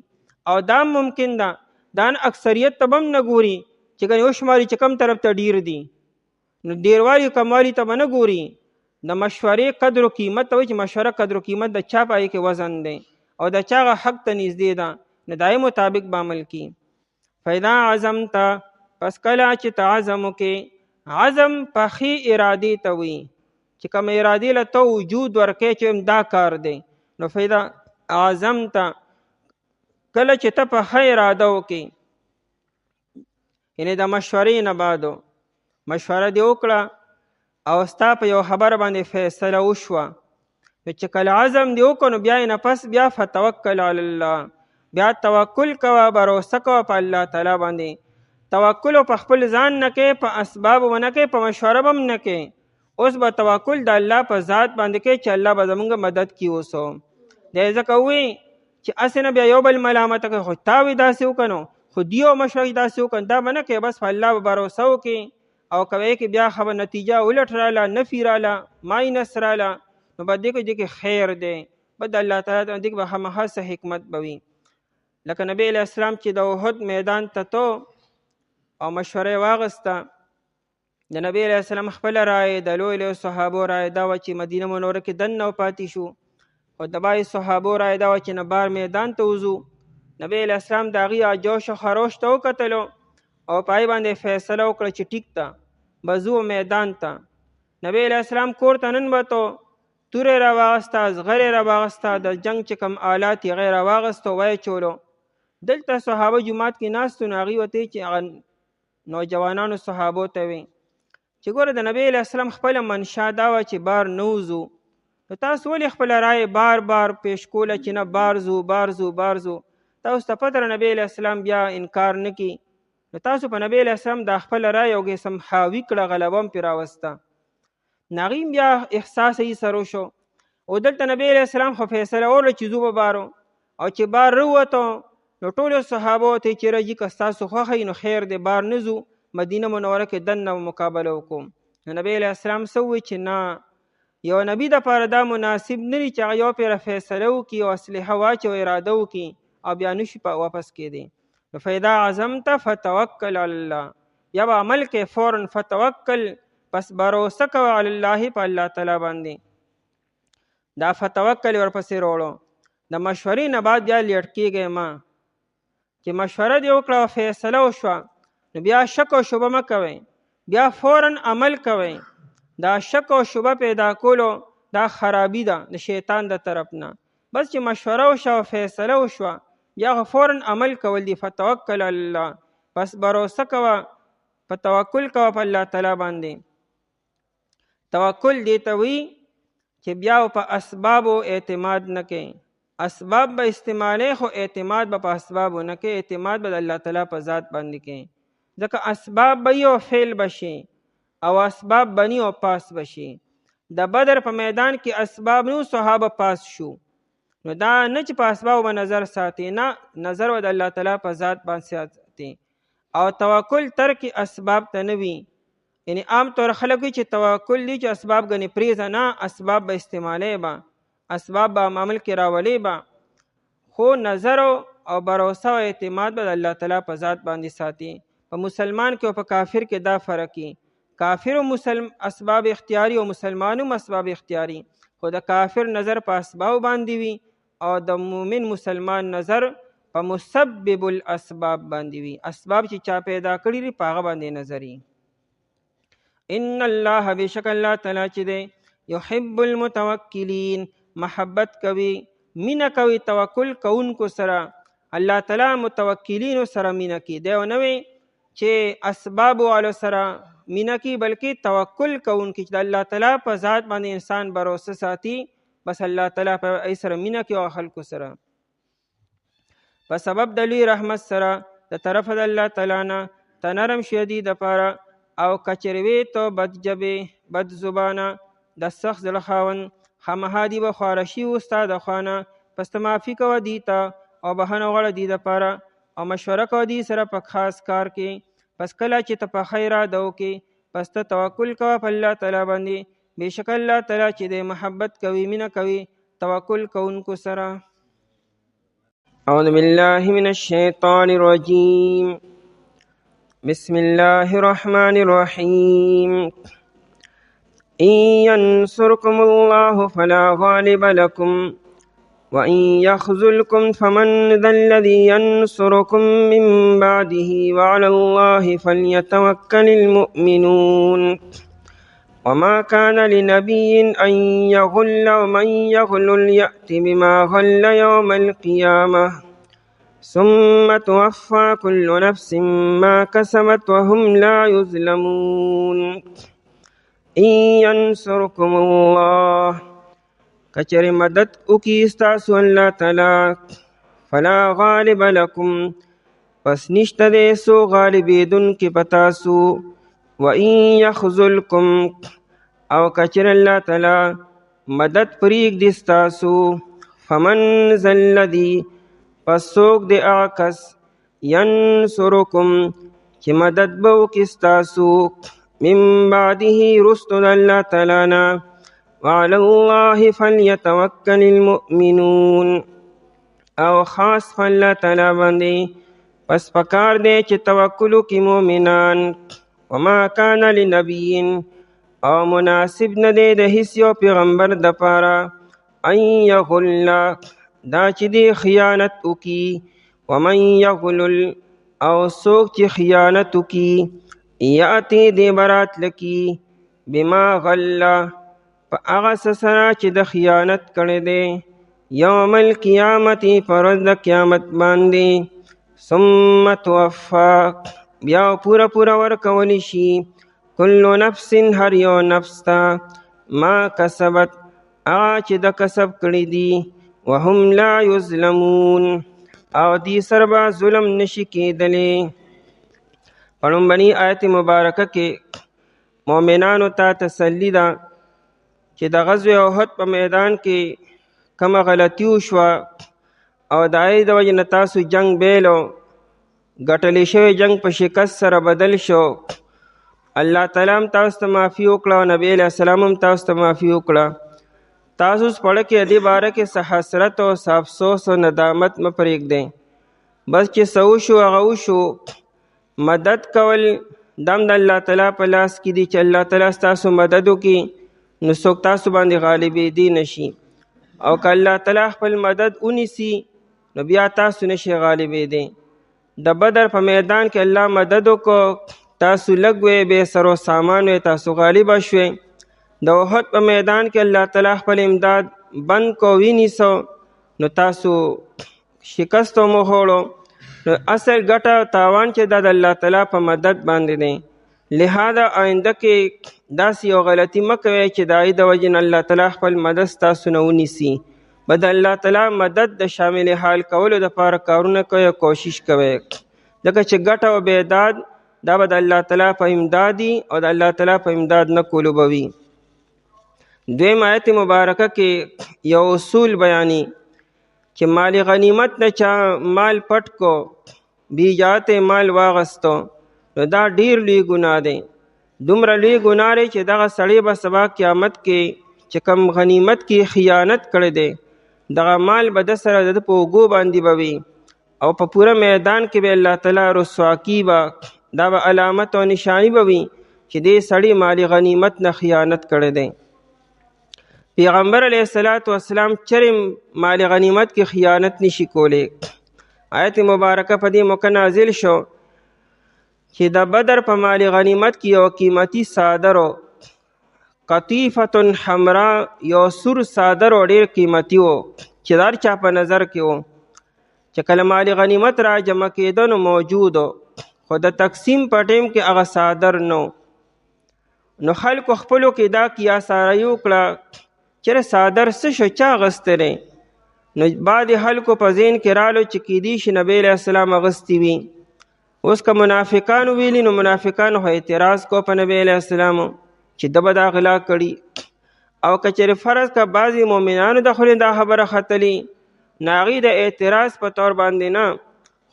او دا ممکن ده دا اکثریت ته به هم نه ګوري چې ګنې وشماري چې کم طرف ته ډیر دي، نو ډیروالي کموالي ته به نه ګوري. د مشورې قدر و قیمت ته وایي چې مشوره قدر و قیمت د چا په هغې کې وزن دی او د چا هغه حق ته نږدې ده، نو د هغې مطابق به عمل کړي. فاذا عزمت، پس کله چې ته عزم وکړې، عزم پخې ارادې ته وایي چې کوم ارادې له ته وجود ورکوې چې دا کار دی. نو فاذا عزمت، کله چې ته پخه اراده وکړې، یعنې د مشورې نه بعدو مشوره دې وکړه او ستا په یو خبره باندې فیصله وشوه، نو چې کله عزم دې وکړو نو بیا یې نه پس بیا فتوکل علی الله، بیا توکل کوه، بروسه کوه په الله تعالی باندې. توکل په خپل ځان نه کوې، په اسباب به نه کوې، په مشوره به هم نه کوې. اوس به توکل د الله په ذات باندې کوې چې الله به زمونږ مدد کي اوسو. دی ځکه وایي چې هسې نه بیا یو بل ملامته کوي، خو تا وایي داسې وکړو، خو دیو مشوره داسې وکړو، دا به نه کوې. بس په الله به بروسه وکړې او کوې کې بیا خبر نتیجه الټ راله، نفي راله، ماینس راله، نو به دې کې خیر دی، به د الله تعالی دې به خامخا څه حکمت به وي. لکه نبی علیه السلام چې د احد میدان ته تو او مشوره واغسته، د نبی علیه السلام خپل رایې د لوی لوی صحابو رایې دا وه چې مدینه منوره کې دننه پاتې شو، او د بعضې صحابو رایې دا وه چې نه بار میدان ته وځو. نبی علیه السلام د هغې جوش و خروش ته وکتلو او په هغې باندې فیصله وکړه چې ټیک ته به ځو میدان ته. نبی علیه السلام کور ته ننوتو، تورې راواغسته، زغرې راواغسته، د جنګ چې کوم آلات یې هغې راواغستو ویې چولو. دلته صحابه جومات کې ناستو، نو هغې ورته چې هغه نوجوانانو صحابو ته وي چې ګوره د نبی علیه السلام خپله منشا دا وه چې بار نه وځو، نو تاسو ولې خپله رایې بار بار پیش کوله چې نه بار ځو بار ځو بار ځو؟ تاسو ته پته نبی علیه السلام بیا انکار نه کي، نو تاسو په نبی علیه السلام دا خپله رایې یو قسم حاوي کړه، غلبه هم پرې راوسته. نو هغې بیا احساس یې سره وشو. او دلته نبی علیه السلام خو فیصله وکړه چې ځو به بارو، او چې بار راووتو نو ټولو صحابو ته چې راځي که ستاسو خوښه وي نو خیر دی، بار نه ځو، مدینه منوره کې دننه مقابله وکړو. نو نبی علیه السلام څه ووایي چې نه، یو نبي دپاره دا مناسب نه دي چې هغه یو پیره فیصله وکړي او اسلحه واچي او اراده وکړي او بیا نشي واپس کېدی. نو فاذا عزمت فتوکل علی الله، یا به عمل کې فوراً فتوکل، پس بروسه کوه علی الله په الله تعالی باندې. دا فتوکل ورپسې وروړو. د مشورې نه بعد بیا لیټ کېږئ ما، چې مشوره دې وکړه او فیصله وشوه نو بیا شک او شبه مه کوئ، بیا فوراً عمل کوئ. دا شک او شبه پیدا کولو دا خرابي ده د شیطان د طرف نه. بس چې مشوره وشوه او فیصله وشوه بیا خو فوراً عمل کول دي. فتوکل الله، پس بروسه کوه، په توکل کوه په الله تعالی باندې. توکل دې ته وي چې بیا په اسبابو اعتماد نه کوي. اسباب به استعمالی خو اعتماد به په اسبابو نه کوي، اعتماد به د الله تعالی په ذات باندې کوي. ځکه اسباب به او فعل بشي او اسباب بنی او پاس بشي. د بدر په میدان کې اسباب نو صحابه پاس شو، نو دا نه چې په اسباب به نظر ساتي، نه، نظر به د الله تعالی په ذات باندې ساتي. او توکل ترک اسباب ته نه وي. یعنی عام طور خلک وي چې توکل دي چې اسباب ګنې پرېږده، نه، اسباب به استعمالی به، اسباب به عمل کې راولي به، خو نظر او بروسه او اعتماد به د الله تعالی په ذات باندې ساتي. په مسلمان کې او په کافر کې دا فرق وي. کافر اسباب اختیاري او مسلمانو اسباب اختیاري، خو د کافر نظر په اسباب باندې وي او د مؤمن مسلمان نظر په مسبب الاسباب باندې وي. اسباب چې چا پیدا کړي دي په هغه باندې نظر وي. ان الله، بشک الله تعالی چې دی، یحب المتوکلین، محبت کوي، مینه کوي توکل کوونکو سره. الله تعالی متوکلینو سره مینه کوي. دی ونه وي چې اسباب والو سره مینه کوي، بلکې توکل کوونکي چې د الله تعالی په ذات باندې انسان بروسه ساتي، بس الله تعالی په ای سره مینه کوي او خلکو سره. په سبب د لوی رحمت سره د طرفه د الله تعالی نه ته نرم شي دي دپاره، او کچرې وې ته بد ژبې بد زبانه د سخت زړه خاوند، خامخا دي به خواره شي ستا د خوا نه، پس ته معافي کوه دي ته او بښنه غواړه دي دپاره، او مشوره کوه دي سره په خاص کار کې. پس کله چې ته په ښه اراده وکړې پس ته توکل کوه په الله تعالی باندې. بېشکه الله تعالی چې دی محبت کوي، مینه کوي توکل کوونکو سره. اعوذ بالله من الشیطان الرجیم، بسم الله الرحمن الرحیم. إن ينصركم الله فلا غالب لكم وإن يخذلكم فمن ذا الذي ينصركم من بعده وعلى الله فليتوكل المؤمنون. وما كان لنبي أن يغل ومن يغل يأت بما غل يوم القيامة ثم توفى كل نفس ما كسبت وهم لا يظلمون. إن ينصركم الله، کچر مدد اکی استاسو اللہ تعالی، فلا غالب لکم، پس نشت دے سو غالبیدن کی پتاسو، وَإِن يَخْذُلْكُمْ، او کچر اللہ تعالی مدد پریگ دستاسو، فمن ذا الذی، پس سوک دے آکس، ینصرکم، چی مدد بو کستاسو، من بعده رسل اللہ تعالینا، وعلى الله فليتوكل المؤمنون، او خاص فالله تعالی باندې پس پکار دی چې توکل کی مؤمنان. وما كان لنبي، او مناسب نه دی د هیڅ یو پیغمبر دپاره، ان یغل، دا چې دی خیانت وکي، ومن یغلل، او څوک چې خیانت وکي، یاتی دی برات لکی، بما غل، په هغه څه سره چې د خیانت کړی دی، یوم القیامت، په ورځ د قیامت باندې، ثم توفی، بیا پوره پوره ورکولی شي، کل نفس، هر یو نفس ته، ما کسبت، هغه چې د کسب کړي دي، وهم لا یظلمون، او دی سره به ظلم نشي کېدلی. په لومبني آیت مبارکه کې مؤمنانو ته تسلی ده چې د غزوه احد په میدان کې کومه غلطي وشوه او د هغې د وجې نه تاسو جنگ بیلو، ګټلی شوی جنگ په شکست سره بدل شو، الله تعالی هم تاسو ته معافي وکړه او نبی علیه السلام هم تاسو ته معافي وکړه. تاسو اوس پړه کې دې باره کې څه حسرت او څه افسوس او ندامت مه پرېږدئ. بس چې څه وشو هغه وشو. مدد کول دم د الله تعالی په لاس کې دي چې الله تعالی ستاسو مدد وکړي نو څوک تاسو باندې غالبېدی نشي، او که الله تعالی خپل مدد ونیسي نو بیا تاسو نشي غالبېدی. د بدر په میدان کې الله مدد وکړو، تاسو لږ وئ بې سر و سامان وئ، تاسو غالبه شوئ. د احد په میدان کې الله تعالی خپل امداد بند کو ونیسو نو تاسو شکست وموخوړو. نو اصل ګټه او تاوان چې دا د الله تعالی په مدد باندې دی. لہذا آینده کې داسې یو غلطي مه کوئ چې د هغې د وجې نه الله تعالی خپل مدد ستاسو نه ونیسي. به د الله تعالی مدد د شامل حال کولو دپاره کارونه کوئ او کوشش کوئ، ځکه چې ګټه او بیداد دا به د الله تعالی په امدادي او د الله تعالی په امداد نه کولو به وي. دویم آیت مبارکه کې یو اصول بیانی چې مال غنیمت نه چا مال پټ کو بی اجازته مال واغستو نو دا ډیر لوی ګناه دی. دومره لوی ګناه دی چې دغه سړی به سبا قیامت کې چې کم غنیمت کې خیانت کړی دی دغه مال به د سره د په اوږو باندې به وي او په پوره میدان کې به الله تعالی رسوا کیږي. دا به علامت او نشانی به وي چې دې سړی مال غنیمت نه خیانت کړی دی. پیغمبر علیه السلام چرې مال غنیمت کې خیانت نشي کولی. آیت مبارکه په دې موقع نازل شو چې د بدر په مال غنیمت کې یو قیمتي صادر قطیفة حمراء یو سور صادر ډېر قیمتي و چې د هر چا په نظر کې و چې کله مال غنیمت را جمع کېده نو موجود و، خو د تقسیم په ټیم کې هغه صادر نو. نو خلکو خپلو کې دا قیاساري وکړه چېرې صادر څه شو چا اغوستی دی. نو بعضې خلکو په ذهن کې رالو چې کیدای شي نبی علیه السلام اغوستی وي. اوس که منافقانو ویلي نو منافقانو خو اعتراض کو په نبی علیه السلام چې ده به دا غلا کړي، او که چېرې فرض که بعضې مؤمنانو د خولې دا خبره ختلي نو هغوی د اعتراض په طور باندې نه،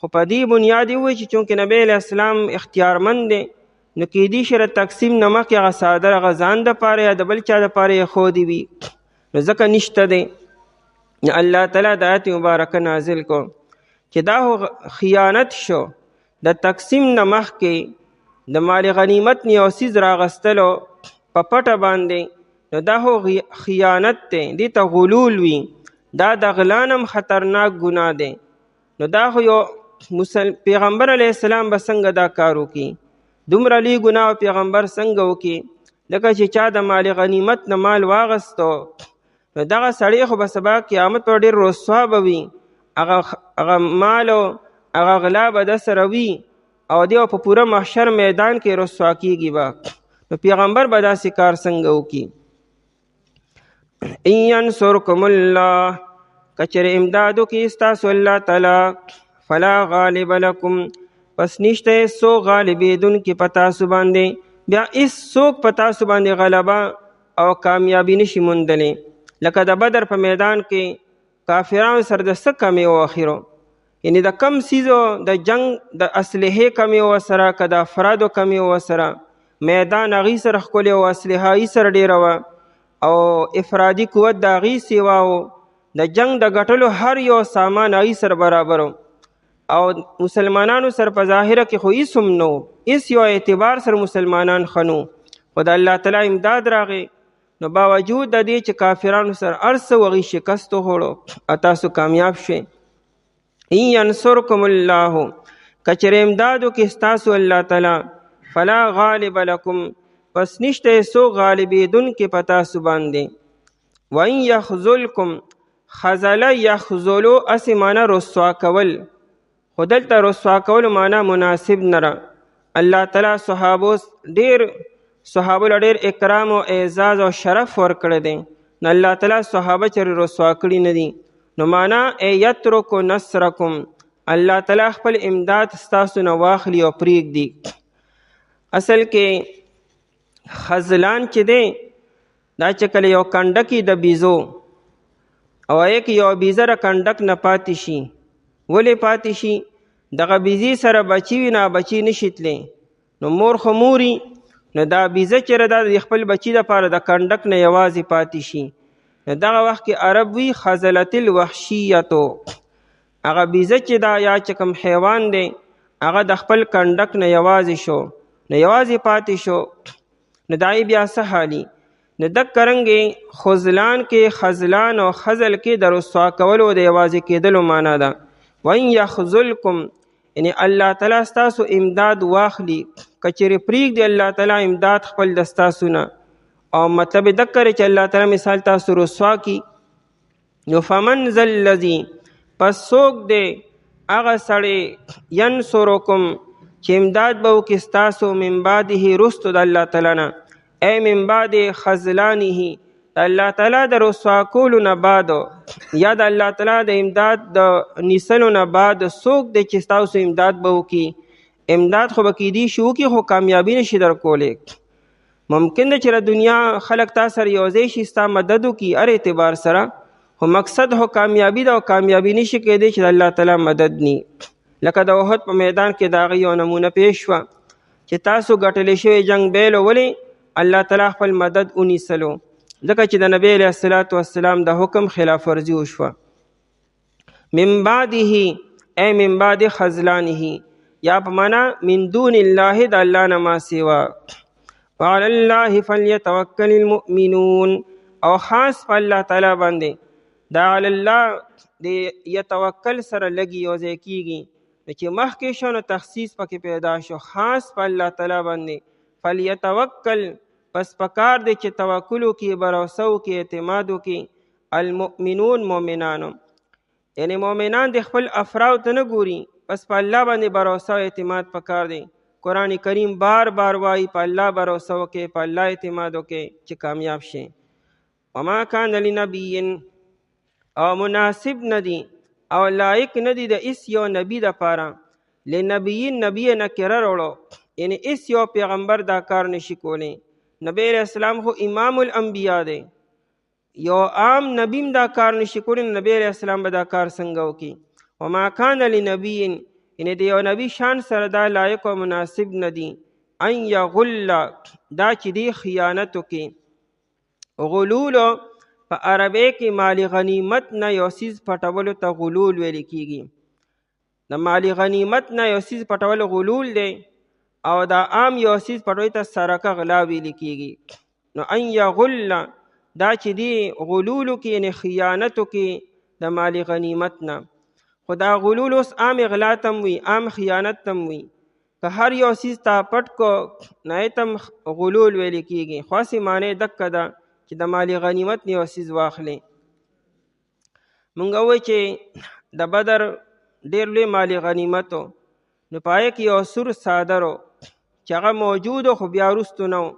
خو په دې بنیاد یې ووایي چې چونکې نبی علیه السلام اختیارمند دی نو کیدای شي د تقسیم نه مخکې هغه صادر هغه ځان دپاره یا د بل چا دپاره یې ښودی وي نو ځکه نشته دی. الله تعالی د آیت مبارکه نازل کو چې دا خیانت شو د تقسیم نه مخکې د مال غنیمت نه یو څیز راغستلو په پټه باندې نو دا خو خیانت دی، دې ته غلول وي، دا د غلا نه هم خطرناک ګناه دی. نو دا خو یو پیغمبر علیه السلام به څنګه دا کار وکړي؟ دومره لوی ګناه پیغمبر څنګه وکړي؟ لکه چې چا د مال غنیمت نه مال واغستو نو دغه سړی خو به سبا قیامت پر ډېر رسوا به وي، هغه مال او هغه غلا به د سره وي او دی په پوره محشر میدان کې رسوا کیږي به. نو پیغمبر به داسې کار څنګه وکړي؟ ان ینصرکم الله که چېرې امداد وکړي ستاسو الله تعالی فلا غالب لکم پس نشته څوک غالبېدونکي په تاسو باندې، بیا هېڅوک په تاسو باندې غلبه او کامیابي نشي موندلی. لکه د بدر په میدان کې کافرانو سره د څه کمې و اخرو، یعنی د کم سیزو د جنگ د اسلحې کمې و سره که د افرادو کمې و سره میدان هغې سره ښکلی و، اسلحه هغې سره ډېره وه او افرادي قوت د هغې سیوا و، د جنگ د ګټلو هر یو سامان هغې سره برابر و او مسلمانانو سره په ظاهره کې خو هېڅ هم نه و، هېڅ یو اعتبار سره مسلمانان ښه نه و، خو د الله تعالی امداد راغی نو باوجود د دې چې کافرانو سره هر څه هغوی شکست وخوړو او تاسو کامیاب شوئ. ان ینصرکم الله که چېرې امداد وکړي ستاسو الله تعالی فلا غالب لکم پس نشته څوک غالبېدونکي په تاسو باندې. وان یخذلکم خذله یخذلو اسې معنی رسوا کول، خو دلته رسوا کولو معنی مناسب نه ده. الله تعالی صحابو له ډېر اکرام او اعزاز او شرف ورکړی دی، نو الله تعالی صحابه چېرې رسوا کړي نه دي. نو معنا یترکو نصرکم الله تعالی خپل امداد ستاسو نه واخلي او پرېږدي. اصل کې خذلان چې دی دا چې کله یو کنډک د بیزو او هغې کې یو بیزه د کنډک نه پاتې شي، ولې پاتې شي؟ دغه بیزې سره بچي وي نه بچي نشي تلی، نو مور خو موري نو دا بیزه چېرې دا د خپل بچي دپاره د کنډک نه یوازې پاتې شي. نو دغه وخت کې عرب وی خزلت الوحشیتو، هغه بیزه چې دا یا چې کوم حیوان دی هغه د خپل کنډک نه یوازې شو، نو یوازې پاتې شو. نو دای بیا څه حالي؟ نو دک کرنګې خزلان کې خزلان او خزل کې د رسوا کولو د یوازې کېدلو معنا ده. وَإِن يَخْذُلْكُمْ یعنی الله تعالی ستاسو امداد واخلي، کچېرې پرېږدي الله تعالی امداد خپل د ستاسو نه، او مطلب دک کرے چې الله تعالی مثال تاسو رسوا کی. نو فمن ذا الذی پس څوک دی هغه سړی ینصرکم چې امداد به وکړي ستاسو من بعده رستو د الله تعالی نه، ای من بعد خذلانه د الله تعالی د رسوا کولو نه بعد یا د الله تعالی د امداد د نیسلو نه بعد څوک دی چې ستاسو امداد به وکړي. امداد خو به کیدی شي وکړي خو کامیابي نشي درکولی. ممکن ده چې د دنیا خلک تا سره یوځای شي ستا مدد وکړي هر اعتبار سره، خو مقصد خو کامیابي ده او کامیابي نشي کېدی چې د الله تعالی مدد نی. لکه د احد په میدان کې د هغې یو نمونه پیش شوه چې تاسو ګټلی شوی جنګ بیلو ولې الله تعالی خپل مدد ونیسلو ځکه چې د نبی علیه الصلاة والسلام د حکم خلاف ورزي وشوه. من بعده ای من بعد خذلانه یا په معنا من دون الله د الله نه ما سوا. وعلى الله فليتوكل المؤمنون او خاص په الله تعالی باندې دا علی الله د یتوکل سره لګي یوځای کیږي، چې مخکې شو نو تخصیص پکې پیدا شو، خاص په الله تعالی باندې. فلیتوکل پس پکار دی چې توکل وکړي، بروسه وکړي، اعتماد وکړي المؤمنون مؤمنانو، یعنی مؤمنان د خپل افراد ته نه ګوري، بس په الله باندې بروسه او اعتماد پکار دی. قرآن کریم بار بار وایي په الله بروسه وکړي، په الله اعتماد وکړي چې کامیاب شي. وما کان لنبی او مناسب ندی او لایق ندی د اس یو نبی دپاره لنبیین نبی نکره وړو، یعنی اس یو پیغمبر دا کار نشي کولی. نبی علیہ السلام خو امام الانبیاء دی، یو عام نبیم دا کار نشي کولی، نبی علیہ السلام به دا کار څنګه وکړي. وما کان لنبیین یعنی د یو نبی شان سره دا لایق او مناسب ندی ان یغل دا چې دی خیانت وکړي. غلول په عربی کې مالی غنیمت نه یو څیز پټولو ته غلول ویل کیږي. د مالی غنیمت نه یو څیز پټول غلول دی او دا عام یو څیز پټوي ته سرقه غلا ویل کیږي. نو ان یغل دا چې دی غلول کې یعنی خیانت کې د مالی غنیمت نه، خو دا غلول اوس عام اغلا تم وي، عام خیانت تم وي، که هر یو څیز تا پټ کو نه تم غلول ویل کیږي. خاصی معنی دکه ده چې د مالی غنیمت نه یو څیز واخلي. مونږ وایو چې د بدر ډېر لوی مالی غنیمت و، نو پای کې یو سور صادر و چې هغه موجود خو بیا وروستو نه و.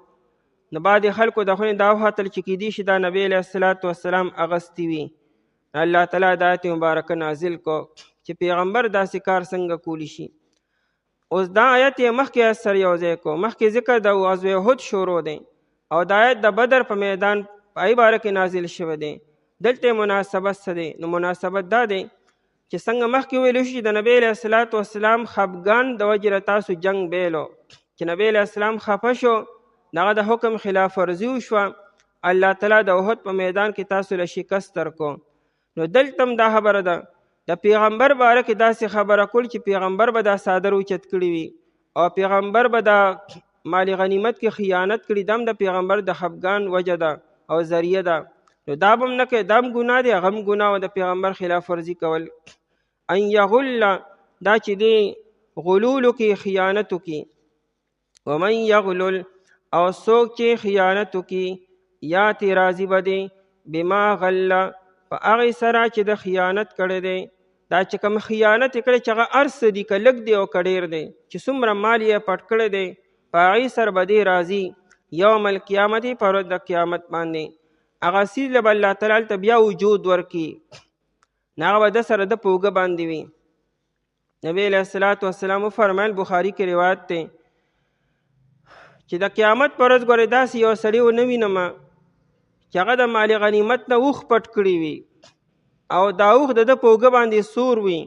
نو بعد خلکو د خونې دا وهتل چې کیدی شي دا نبی علیه الصلاة والسلام اغستی وي. الله تعالی د آیت مبارکه نازل کو چې پیغمبر داسې کار څنګه کولی شي. اوس دا آیت یې مخکې آیت سره یو ځای کو، مخکې ذکر د غزوه احد شروع دی او دا آیت د بدر په میدان په ای باره کې نازل شوی دی. دلته مناسبت څه دی؟ نو مناسبت دا دی چې څنګه مخکې ویلو شي د نبی علیه الصلاة والسلام خفګان د وجې تاسو جنګ بیلو، چې نبی علیه السلام خفه شو، دغه د حکم خلاف ورزي وشوه، الله تعالی د احد په میدان کې تاسو له شکست درکو. نو دلته دا خبره ده د پیغمبر باره کې داسې خبره کول چې پیغمبر به دا صادر اوچت کړي وي او پیغمبر به دا مالی غنیمت کې خیانت کړي، دم د پیغمبر د خفګان وجه ده او ذریعه ده. نو دا به هم نه کوي، دا هم ګناه دی، هغه هم ګناه و د پیغمبر خلاف ورزي کول. ان یغل دا چې دی غلولو کې خیانتو کې، ومن یغلل او څوک چې خیانتو کې یا تی راضي به دی بما غل په هغې سره چې د خیانت کړی دی. دا چې کوم خیانت یې کړی چې هغه هر څه دي، که لږ دی او که ډېر دی، چې څومره مال یې پټ کړی دی په هغې سره به دی راځي یوم القیامت په ورځ د قیامت باندې. هغه څیز له به الله تعالی هلته بیا وجود ورکړي، نو هغه به د سره د په اوږه باندې وي. نبی علیه الصلاة والسلام وفرمیل، بخاري کې روایت دی چې د قیامت په ورځ ګورې داسې یو سړي ونه وینم چې هغه د مال غنیمت نه اوښ پټ کړي وي او دا اوښ د ده په اوږه باندې سور وي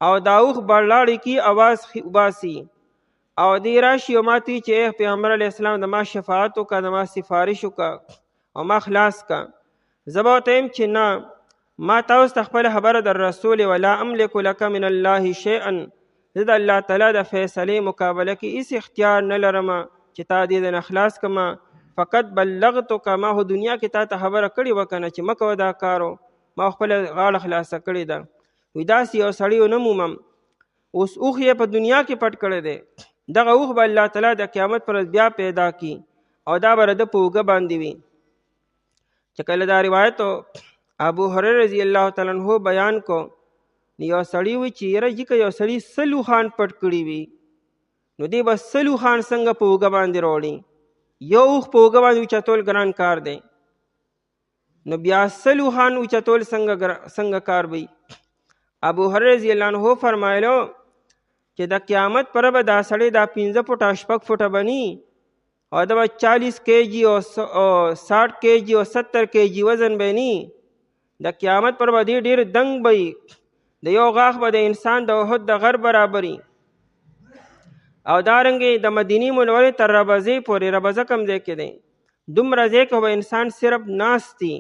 او دا اوښ بړلاړې کې اواز وباسي او دی راشي او ما تی چې پیغمبر علیه السلام د ما شفاعت وکړه، د ما سفارش وکړه او ما خلاص کا. زه به ورته یم چې نه، ما تاسو ته خپله خبره در رسول ولا املک لک من الله شیئا، زه د الله تعالی د فیصلې مقابله کې هیڅ اختیار نه لرم چې تا دې نه خلاص کړم. فقط بلغتک، ما خو دنیا کې تا ته خبره کړې وه که نه چې مه کوه دا کارو، ما خپله غاړه خلاصه کړې ده. وایي داسې یو سړی ونه مومم. اوس اوښ یې په دنیا کې پټ کړی دی، دغه اوښ به الله تعالی د قیامت پر ورځ بیا پیدا کړي او دا به د په اوږه باندې وي. چې کله دا روایت ابو هریره رضی الله تعالی عنہ بیان کو، یو سړی وي چې یاره جي که یو سړي 100 اوښان پټ کړي وي نو دی به 100 اوښان څنګه په اوږه باندې راوړي؟ یو اوښ په اوږه باندې اوچتول ګران کار دی، نو بیا 100 اوښان اوچتول څنګه کار وي؟ ابو هریره رضی الله عنه فرمایلو چې د قیامت پر به دا سړی دا 15 فوټه 6 فوټه بني او دا 40 کیجی او 60 کیجی او 70 کیجی وزن بني. د قیامت پر به ډیر دنګ بي، د یو غاښ به د انسان د احد د غر برابري. او دارنګې د مدینې منورې تر ربضې پورې، ربضه کم ځای کې دی، دومره ځای کې به انسان صرف ناستي،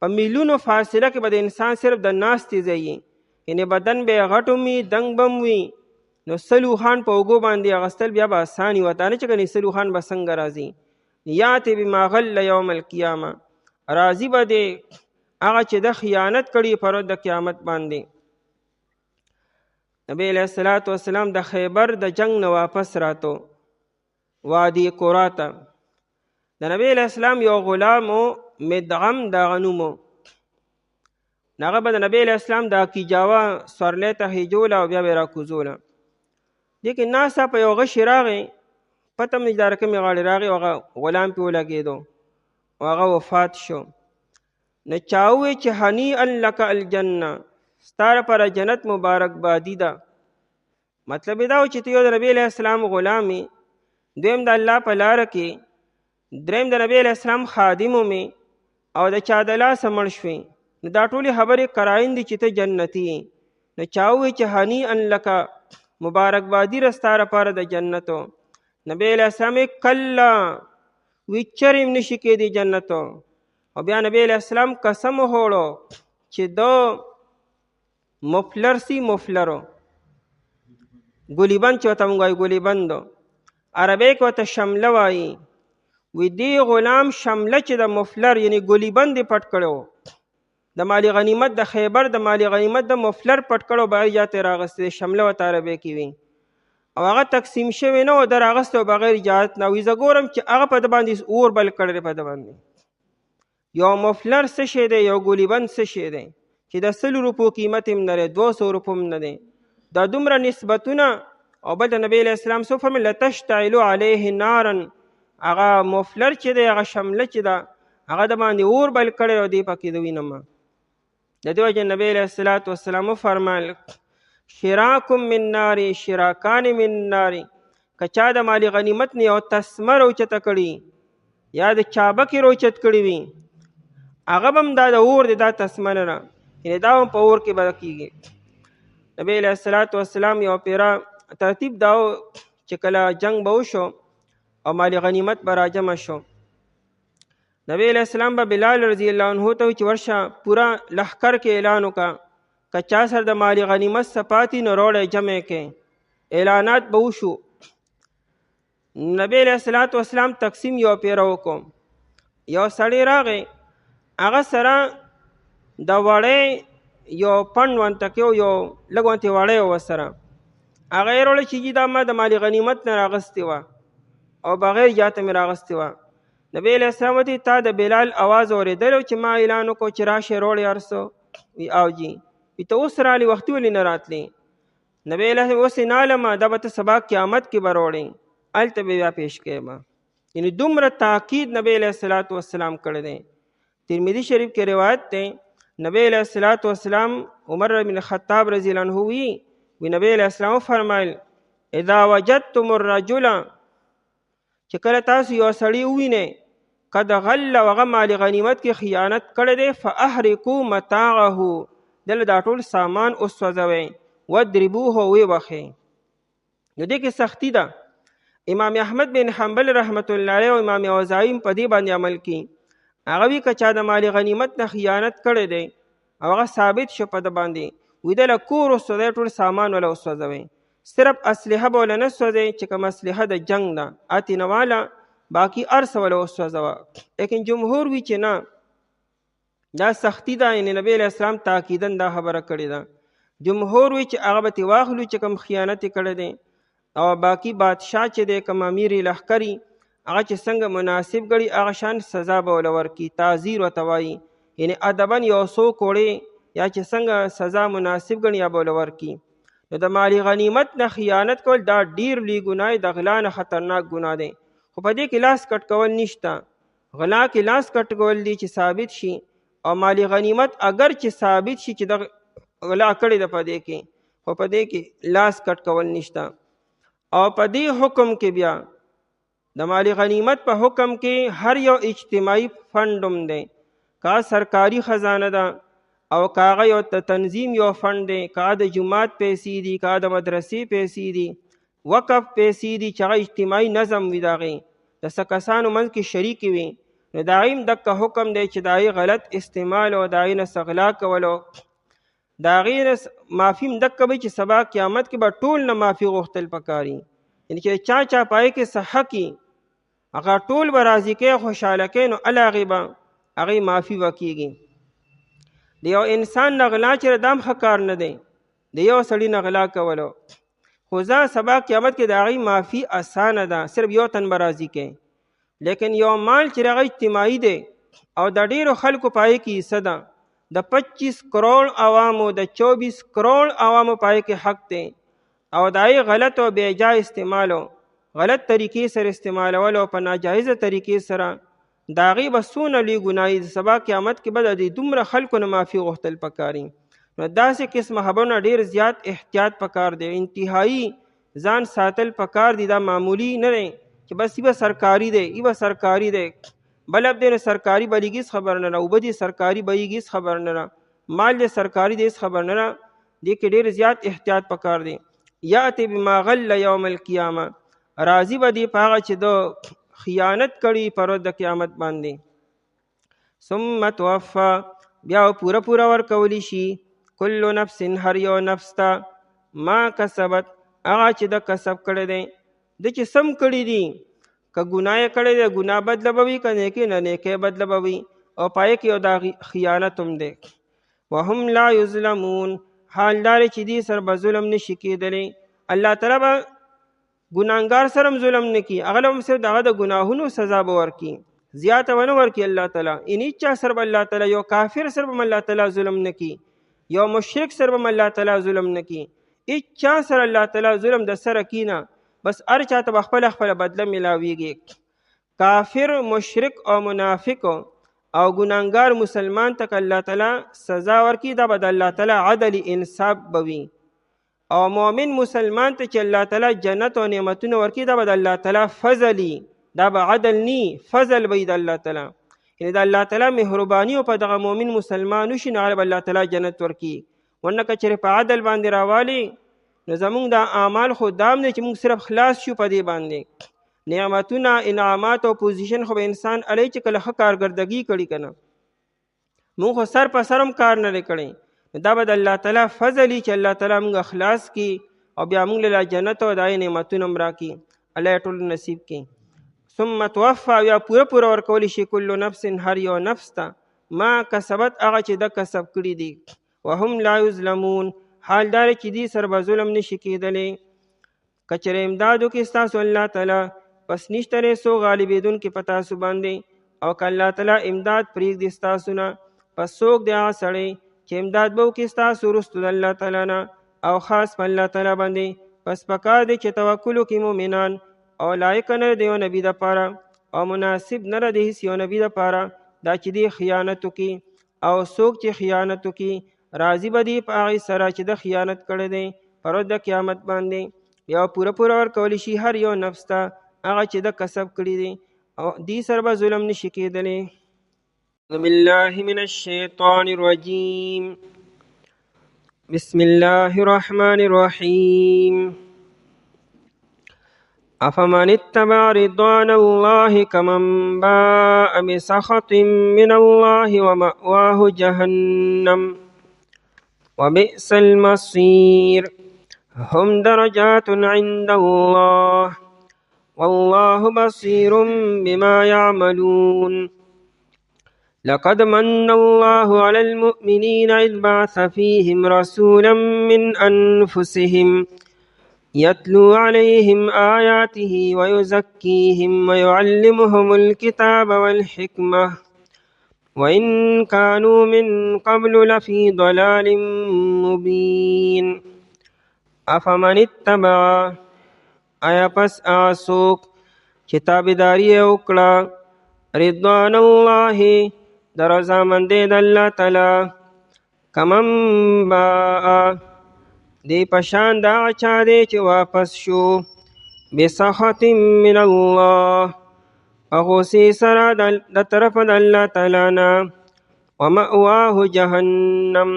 په میلونو فاصله کې به د انسان صرف د ناستي ځای وي، یعنې بدن به یې غټ وي، دنګ به وي. نو 100 اوښان په اوږو باندې اغوستل بیا به اساني وه، دا نه چې ګنې 100 اوښان به څنګه راځي. یاتي بما غل یوم القیامه، راځي به دی هغه چې د خیانت کړي پر ورځ د قیامت باندې. نبی علیہ الصلوۃ والسلام د خیبر د جنگ نه واپس راتو وادي قرا ته. د نبی علیہ السلام یو غلامو مدغم د غنومو، هغه به د نبی علیہ السلام د کیجاوه سورلې ته هجوله او بیا به راکوزوله. دې کې ناسا په یو غشي راغی، پته مې د رقمې غاړې راغی، هغه غلام پې ولګېدو او هغه وفات شو. نو چا ووی چې هنیئا لک الجنه، ستاره پر جنت مبارک بادی ده. مطلب دا و چې ته یو د نبی علیہ السلام غلامي، دویم د الله په لاره کې، دریم د نبی علیہ السلام خادمو مې او د چا د لاسه مړ شوې، نو دا ټولې خبرې قرائن دي چې ته جنتي یې. نو چا ووی چې هنیئا لک، مبارک بادی رستاره پر د جنتو. نبی علیہ السلام کلا، وی چرم نشي کېدی جنتو. او بیا نبی علیہ السلام قسم وخوړو چې دو مفلر سی، مفلرو ګولی بند چې ورته موږ وایو ګولی بندو، عربی کې ورته شمله وایي. وی دی غلام شمله چې د مفلر یعنی ګولی بند یې پټ کړو، د مالی غنیمت د خیبر د مالی غنیمت د مفلر پټ کړو، بغیر اجازت راغستې، شمله ورته عربی کې وي او هغه تقسیم شوی نه و، در اغستو بغیر اجازت نه. وي زه ګورم چې هغه په د باندې اور بل کړی په د باندې. یو مفلر څه شی دی، یو ګولی بند څه شی دی چې د 100 روپو قیمت هم نه دی، 200 روپو هم نه دی. دا دومره نسبتونه. او بل د نبی علیہ السلام څه فرمایل، لتشتعل علیه نارا، هغه مفلر چې دی، هغه شمله چې ده، هغه د باندې اور بل کړی او دی پکې د وینم. د دې وجه نبی علیہ الصلوۃ والسلام فرمایل شراکم من نار، شراکان من نار، کچا د مالی غنیمت نه یو تسمه روچته کړي یا د چابکې روچت کړي وي، هغه به هم دا د اور دی، دا تسمه نه ده، یعنې دا هم په اور کې به کېږي. نبی علیہ الصلوۃ والسلام یو پیرا ترتیب دا چې کله جنگ به وشو او مالی غنیمت به راجمع شو، نبی علیہ السلام به بلال رضی الله عنه ته چې ورشه پورا لښکر کې اعلان وکړه، که چا سره د مالی غنیمت سپاتی نو روړی جمع کې. اعلانات به وشو. نبی علیہ الصلوۃ والسلام تقسیم یو پیرا وکړو. یو سړی راغی، هغه سره د وړی یو پڼ ونته کې یو لږ ونتې وړی و ورسره، هغه یې راوړی چې دا ما د مالی غنیمت نه راغستې وه او بغیر اجازته مې راغستې وه. نبی علیہ السلام ورته تا د بلال اواز اورېدلی چې ما اعلان وکړو چې راشئ روړی هر څه؟ وي او جي. وي ته اوس رالې، وختي ولې نه راتلې؟ نبی علیہ السلام اوس یې نه علمه، دا به ته سبا قیامت کې به روړې، هلته به بیا پیش کوې به. یعنې دومره تاکید نبی علیہ الصلوۃ والسلام کړی دی. ترمذی شریف کې روایت دی، نبی علیہ الصلوۃ والسلام عمر بن خطاب رضی اللہ عنہ وی نبی علیہ السلام فرمایل اذا وجدتم الرجل، چې کله تاسو یو سړی ووینئ قد غل وغه مال غنیمت کې خیانت کړی دی، فاحرقوا متاعه، دله دا ټول سامان وسوځوئ، وضربوه ویې وښئ. نو دې کې سختی ده. امام احمد بن حنبل رحمت الله علیه او امام اوزاعی په دې باندې عمل کوي. هغه وی کچا د مال غنیمت نه خیانت کړی دی او هغه ثابت شو په د باندې وی د کور وسوځي ټول سامان ولا وسوځوي، صرف اسلحه به ولا نه سوځي چې کوم اسلحه د جنگ نه اتی نواله باقی ارس ولا وسوځوه. لیکن جمهور وی چې نه دا سختی ده، یعنی نبی علیہ السلام تاکیدن دا خبره کړې ده. جمهور وی چې هغه به واخلو چې کوم خیانت کړی دی او باقی بادشاہ چې دی کوم امیر لښکري هغه چې څنګه مناسب ګړي هغه شان سزا به ول ورکي، تعزیر ورته وایي، یعنی ادبا یو څو کوړې یا چې څنګه سزا مناسب ګڼي یا به ول ورکي. نو د مالی غنیمت نه خیانت کول دا ډیر لوی ګناه د غلا نه خطرناک ګناه دی. خو په دې کې لاس کټ کول نشته، غلا کې لاس کټ کول دی چې ثابت شي، او مالی غنیمت اگر چې ثابت شي چې د غلا کړی د پدې کې، خو پدې کې لاس کټ کول نشته. او پدې حکم کې بیا د مالی غنیمت په حکم کې هر یو اجتماعي فندوم دی، کا سرکاری خزانه ده او کاغه یو تنظیم یو فند دی، کا د جماعت پیسې دي، کا د مدرسې پیسې دي، وقف پیسې دي چې هغه اجتماعي نظم وي د هغې د څه کسانو منځ کې شریک وي، نو د هغې هم دقه حکم دی چې د هغې غلط استعمال او د هغې نه څه غلا کولو د هغې نه معافي هم دقه وي چې سبا قیامت کې به ټول نه معافي غوښتل پکاري، یعنې چې چا پای کې څه حق هغه ټول به راضي کوي خوشحاله کوي، نو الله هغې به هغې معافي وکېږي. د یو انسان نه غلا چې دام ښه کار نه دی، د یو سړي نه غلا کولو، خو ځه سبا قیامت کې د هغې معافي اسانه ده، صرف یو تن به راضي کوي. لیکن یو مال چې هغه اجتماعي دی او د ډیرو خلکو پای کې حصه ده، د 25 کروڑ عوامو د 24 کروڑ عوامو پای کې حق دی، او د هغې غلط او بېجا استعمالو غلط طریقې سره استعمالول او په ناجایزه طریقې سره د هغې به څونه لوی ګناه د سبا قیامت کې به د دومره خلکو نه معافي غوښتل پکاري. نو داسې قسمه خبرونه ډېر زیات احتیاط پکار دی، انتهایی ځان ساتل پکار دی. دا معمولی نه دی چې بس ای به سرکاری دی، ای به سرکاری دی، بلب دی نه سرکاری بلیږي خبر نه را، اوبه دي سرکاری بهیږي خبر نه را، مال دی سرکاری دی خبر نه را. دې کې ډېر زیات احتیاط پکار دی. یاتی بما غل یوم القیامه، راضی به دی په هغه چې د خیانت کړي پر ورځ د قیامت باندې. ثم توفا، بیا پوره پوره ورکولی شي کل نفس هر یو نفس ته ما کسبت هغه چې د کسب کړی دی، د چې سم کړي دي، که ګناه یې کړی دی ګناه بدله به وي، که نیکۍ نه نیکۍ بدله به وي، او پای کې یو دا خیانت هم دی. وهم لا یظلمون، حال دا چې دې سره به ظلم نشي کېدلی. الله تعالی به ګناهګار سره هم ظلم نه کي، هغه هم صرف دغه د ګناهونو سزا به ورکي، زیاته به نه ورکي الله تعالی. ان هیچا سره به الله تعالی، یو کافر سره به الله تعالی ظلم نه کي، یو مشرک سره به الله تعالی ظلم نه کي، هیچا سره الله تعالی ظلم د سره کینه، بس هر چاته به خپله خپله بدله میلاویږي. کافر، مشرک او منافق او ګناهګار مسلمان ته الله تعالی سزا ورکي، دا به د الله تعالی عدل انصاف به وي. او مؤمن مسلمان ته چې الله تعالی جنت او نعمتونه ورکي، دا به د الله تعالی فضلي، دا به عدل نی فضل به د الله تعالی، یعنی د الله تعالی مهرباني او په دغه مؤمن مسلمان وشي، نو هغه الله تعالی جنت ورکي. ورنه که چېرې په عدل باندې راوالي، نو زمونږ دا اعمال خو دام دی چې موږ صرف خلاص شو په دې باندې. نعمتونه، انعامات او پوزیشن خو به انسان علی چې کله ښه کارګردګي کړي که نه، موږ خو سر په سر هم کار نه دی کړی، دا به د الله تعالی فضلي چې الله تعالی موږ اخلاص کی او بیا موږ له جنت او دای نعمتونه هم راکړي. الله یې ټول نصیب کړي. ثم توفا، یا پوره پوره ورکولی شي کل نفس هر یو نفس ته ما کسبت هغه چې د کسب کړي دي. وهم لا یظلمون، حال دار چې دې سره به ظلم نشي کېدلی. که چېرې امدادو کې ستاسو الله تعالی، پس نشته دی څوک غالبېدونکي په تاسو باندې، او که الله تعالی امداد پرېږدي ستاسو نه، پس څوک دی هغه سړی چې امداد به وکړي ستاسو وروستو د الله تعالی نه، او خاص په الله تعالی باندې. پس پکار دی چې توکل وکړي مؤمنان، او لایق نه دی یو نبي دپاره، او مناسب نه دی هېڅ یو نبي دپاره دا چې دی خیانت وکړي. او څوک چې خیانت وکړي راضي به دی په هغې سره چې د خیانت کړی دی په ورځ د قیامت باندې. بیا پوره پوره ورکولی شي هر یو نفس ته هغه چې د کسب کړي دی، او دې سره به ظلم نشي کېدلی. أعوذ بالله من الشيطان الرجيم. بسم الله الرحمن الرحيم. أفمن اتبع رضوان الله كمن باء بسخط من الله ومأواه جهنم وبئس المصير هم درجات عند الله والله بصير بما يعملون لقد من الله على المؤمنين إذ بعث فيهم رسولا من أنفسهم يتلو عليهم آياته ويزكيهم ويعلمهم الكتاب والحكمة وإن كانوا من قبل لفي ضلال مبين أفمن اتبع آیا پس آسوک چې تابعداري وکړه رضوان الله د رضامندۍ د الله تعالی کمن باء دی پشان دا چا دی چې واپس شو بسخط من الله غصې سره د طرفه د الله تعالی نه ومأواه جهنم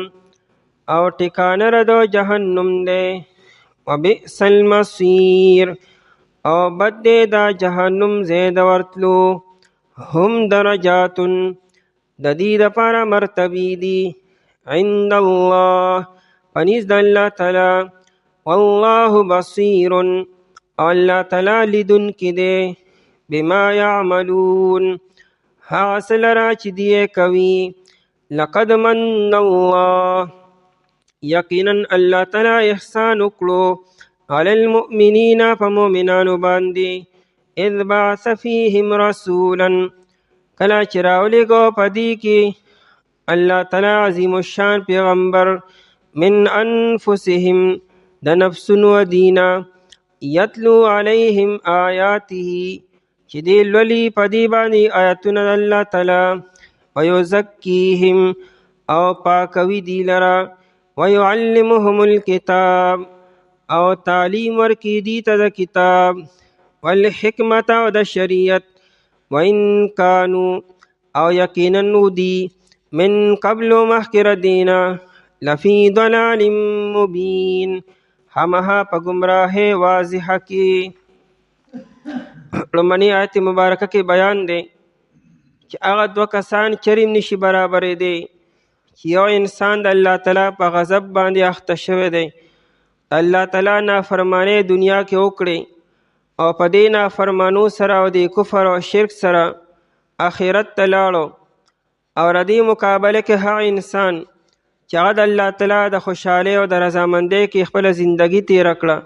او ټکانه ر د جهنم دی وبئس المصير او بد دی دا جهنم زید ورتلو هم درجات د دې دپاره مرتبې دي عند الله پنیز د الله تعالی والله بصیر او الله تعالی لیدونکی دی بما یعملون هغه څه لره چې دی کوي لقد من الله یقینا الله تعالی احسان وکړو علی المؤمنین په مؤمنانو باندې اذ بعث فیهم رسولا کله چې راولېږو په دې کې الله تعالی عظیم الشان پیغمبر من انفسهم د نفسونو دینا یتلو علیهم آیاته چې دی لولي په دې باندې آیاتونه د الله تعالی ویزکیهم او پاکوي دی لره ويعلمهم الكتاب او تعلیم ورکی دی ته د کتاب والحکمت او د شریعت وان کانوا او یقینا دی من قبل مخکر دینا لفی ضلال مبین همها په گمراه واضحه کې لومړنی آیت مبارکه کې بیان دی چې هغه دوه کسان چریم نشي برابرې دی چې یو انسان د الله تعالی په غضب باندې اخته شوی دی الله تعالی نافرمانی دنیا کې وکړي او په دې نافرمانو سره او د کفر او شرک سره آخرت ته لاړو او ردی مقابله کې هغه انسان چې هغه د الله تعالی د خوشحالۍ او د رضامندۍ کې خپله زندگی تیره کړه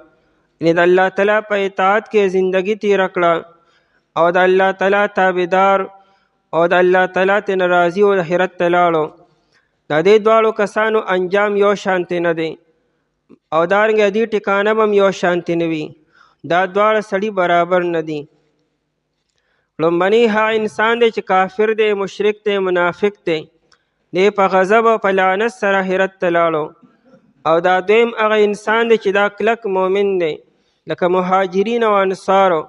یعنې د الله تعالی په اطاعت کې زندگی تیره کړه او د الله تعالی تابعدار او د الله تعالی ترې راضي او آخرت ته لاړو د دې دواړو کسانو انجام یو شانتې نه دی او دارنګه دې ټکانه به هم یو شانتې نه وي دا دواړه سړي برابر نه دي لومړنی هغه انسان دی چې کافر دی مشرک دی منافق دی دی په غضب او په لعنت سره آخرت ته لاړو او دا دویم هغه انسان دی چې دا کلک مؤمن دی لکه مهاجرین او انصارو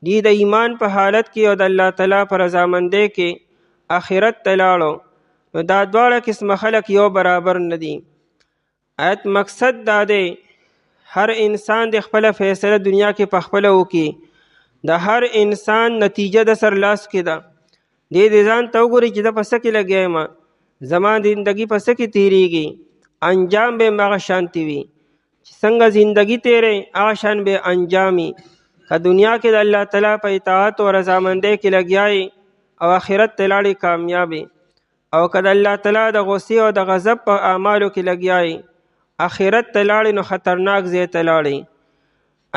دی د ایمان په حالت کې او د الله تعالی په رضامندۍ کې آخرت ته لاړو نو دا دواړه قسمه خلک یو برابر نه دي آیت مقصد دا دی هر انسان د خپله فیصله دنیا کې په خپله وکړي د هر انسان نتیجه د سرلاس کې ده دې ځان ته وګوري چې د په څه کې لګیا یم زما زندګي په څه کې تیریږي انجام به هم هغه شانتې وي چې څنګه زندګي تیری هغه شان به انجامي که دنیا کې د الله تعالی په اطاعت او رضامندۍ کې لګیایي او آخرت ته لاړې کامیابې او که د الله تعالی د غصې او د غضب په اعمالو کې لګیایي آخرت ته لاړې نو خطرناک ځای ته لاړې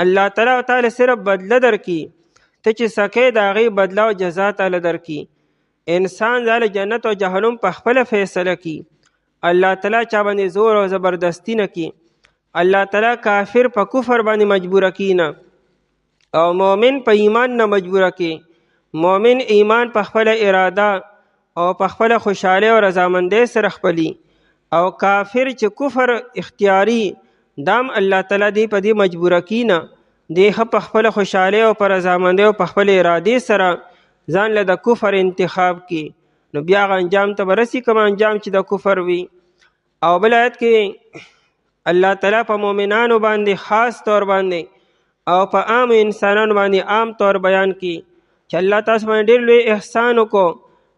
الله تعالی تعالی صرف بدله درکړي ته چې سکې د هغې بدله او جزا تعالی درکړي انسان ځاله جنت او جهنم په خپله فیصله کړي الله تعالی چا باندې زور او زبردستی نه کړي الله تعالی کافر په کفر باندې مجبوره کړي نه او مؤمن په ایمان نه مجبوره کړي مؤمن ایمان په خپله اراده او په خپله خوشحالۍ او رضامندۍ سره خپلي او کافر چې کفر اختیاري دام الله تعالی دی په دې مجبوره کړي نه دی په خپله خوشحالۍ او په رضامندۍ او په خپلې ارادې سره ځان له د کفر انتخاب کړي نو بیا هغه انجام ته به رسي کوم انجام چې د کفر وي او بل آیت کې الله تعالی په مؤمنانو باندې خاص طور باندې او په عام انسانانو باندې عام طور بیان کی چې الله تاسو باندې ډېر لوی احسان وکړو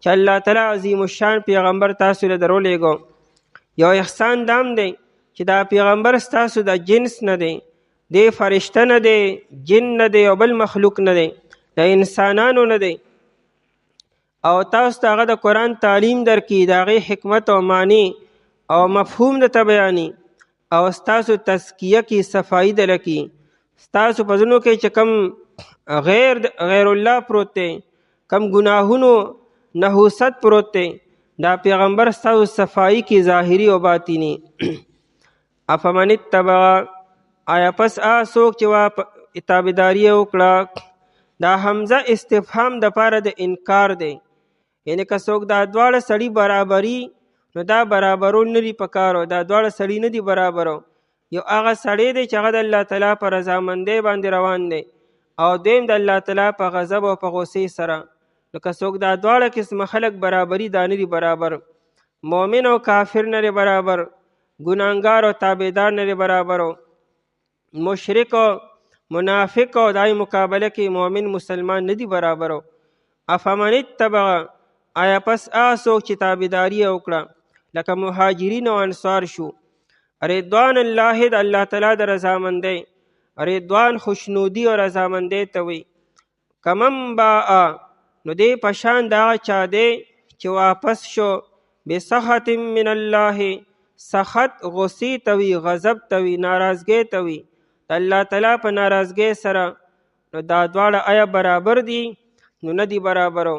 چې الله تعالی عظیم الشان پیغمبر تاسو له درولېږو. یو احسان دام دی چې دا پیغمبر ستاسو د جنس نه دی، دی فرشته نه دی، جن نه دی او بل مخلوق نه دی، د انسانانو نه دی، او تاسو ته هغه د قرآن تعلیم درکړي، د هغې حکمت او معنی او مفهوم درته بیاني، او ستاسو تزکیه کې صفایي دله کړي. ستاسو په زړونو کې چې کم غیر الله پروت دی، کم ګناهونو نحوست پروت دی، دا پیغمبر ستاسو صفایي کې ظاهري او باطینی. افمن اتبع، آیا پس څوک چې تابعداري وکړه. دا حمزه استفهام د پاره د انکار دی، یعنی که څوک دا دواړه سړي برابري نو دا برابرول نه دي پکارو، دا دواړه سړي نه دي برابرو. یو هغه سړی دی چې هغه د الله تعالی په رضامندۍ باندې روان دی، او دویم د الله تعالی په غضب او په غصې سره. نو که څوک دا دواړه قسمه خلک برابري دا نه دي برابر، مؤمن او کافر نه دی برابر، ګناهګار او تابعدار نه دی برابرو، مشرک او منافق او دای مقابله کې مؤمن مسلمان نه دی برابرو. افمن اتبع، آیا پس څوک چې تابعداري وکړه لکه مهاجرین او انصار شو. رضوان الله د الله تعالی د رضامندۍ، رضوان خوشنودي او رضامندۍ ته وي. کمن باء، نو دی پشان دا چا دی چې واپس شو بسخط من الله، سخط غصې ته وي، غضب ته وي، ناراضګۍ ته وي، د الله تعالی په ناراضګۍ سره. نو دا دواړه آیا برابر دي؟ نو نه دي برابرو.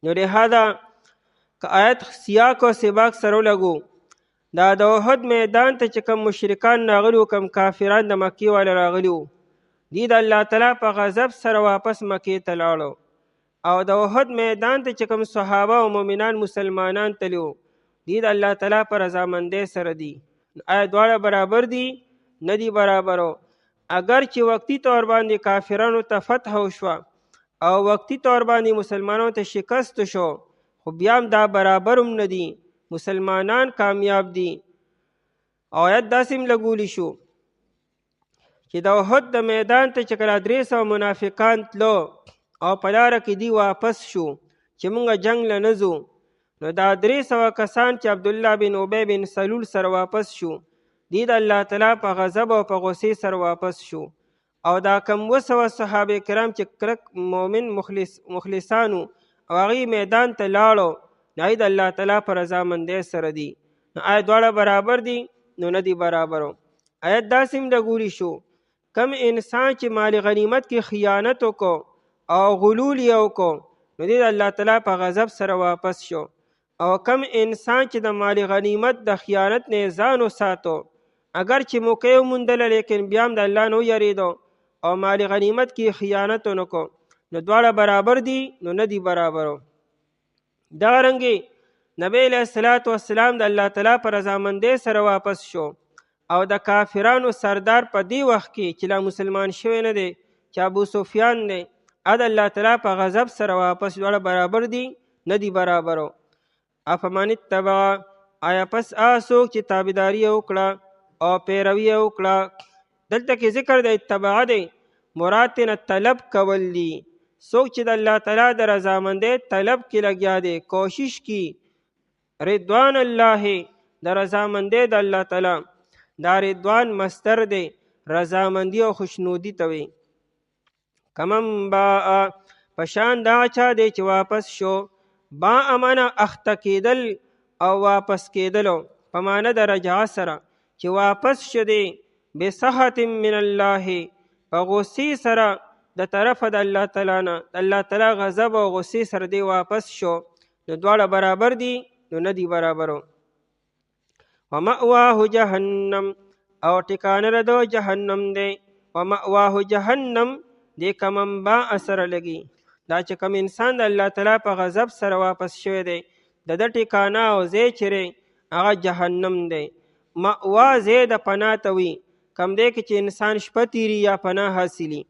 نو لہذا که آیت سیاق او سباق سره لګو، دا د احد میدان ته چې کم مشرکان راغلي وو، کم کافران د مکې والا راغلي وو، دی د الله تعالی په غضب سره واپس مکې ته لاړو. او د احد میدان ته چې کم صحابه او مؤمنان مسلمانان تلي وو، دی د الله تعالی په رضامندۍ سره دي. آیا دواړه برابر دي؟ نه دي برابرو. اگر چې وقتی طور باندې کافرانو ته فتح وشوه او وقتی طور باندې مسلمانانو ته شکست شو، خو بیا هم دا برابر هم نه دي، مسلمانان کامیاب دي. او آیت داسې هم لګولی شو چې د احد د میدان ته چې کله 300 منافقان تلو او په لاره کې دی واپس شو چې مونږ جنگ له نه ځو، نو دا 300 کسان چې عبدالله بن ابی بن سلول سره واپس شو، دی د الله تعالی په غضب او په غصې سره واپس شو. او دا کم 200 صحابه کرام چې کلک مؤمن مخلصانو او هغې میدان ته لاړو، نو د الله تعالی په رضامندۍ سره دي. نو آیا دواړه برابر دي؟ نو نه دي برابرو. آیت داسې هم لګولی شو کم انسان چې مال غنیمت کې خیانت وکړو او غلول یې وکړو، نو دی د الله تعالی په غضب سره واپس شو. او کم انسان چې د مال غنیمت د خیانت نه ځان وساتو، اگر چې موقع یې وموندله لیکن بیا هم د الله نه ویریدو او مال غنیمت کې خیانت ونه کړو، نو دواړه برابر دي؟ نو نه دي برابرو. دغه رنګې نبی علیه الصلاة والسلام د الله تعالی په رضامندۍ سره واپس شو، او د کافرانو سردار په دې وخت کې چې لا مسلمان شوی نه دی چې ابو سفیان دی، د الله تعالی په غضب سره واپس. دواړه برابر دي؟ نه دي برابرو. افمن اتبع، آیا پس څوک چې تابعداري وکړه او پیروي وکړه. دلته کې ذکر د اتباع دی، مراد نه طلب کول دي. څوک چې د الله تعالی د رضامندۍ طلب کې لګیا دی، کوشش کی رضوان الله، د رضامندۍ د الله تعالی، دا رضوان مصدر دی، رضامندی او خوشنودی ته وي. کمن باء، پشان دا چا دی چې واپس شو، با امانه اخته کېدل او واپس کېدلو په معنی د رجعه سره، چې واپس شو دی بسخط من الله، په غصې سره د طرفه د الله تعالی نه، د الله تعالی غضب او غصې سره دی واپس شو، نو دواړه برابر دي؟ نو نه دي برابرو. ومأواه جهنم، او ټکانه ردو جهنم دی. ومأواه جهنم دی کمن باء سره لګي، دا چې کم انسان د الله تعالی په غضب سره واپس شوی دی، د ده ټکانه او ځای چیرې هغه جهنم دی. مأوا ځای د پناه ته وي، کم دی کې چې انسان شپه تیري یا پناه حاصلي.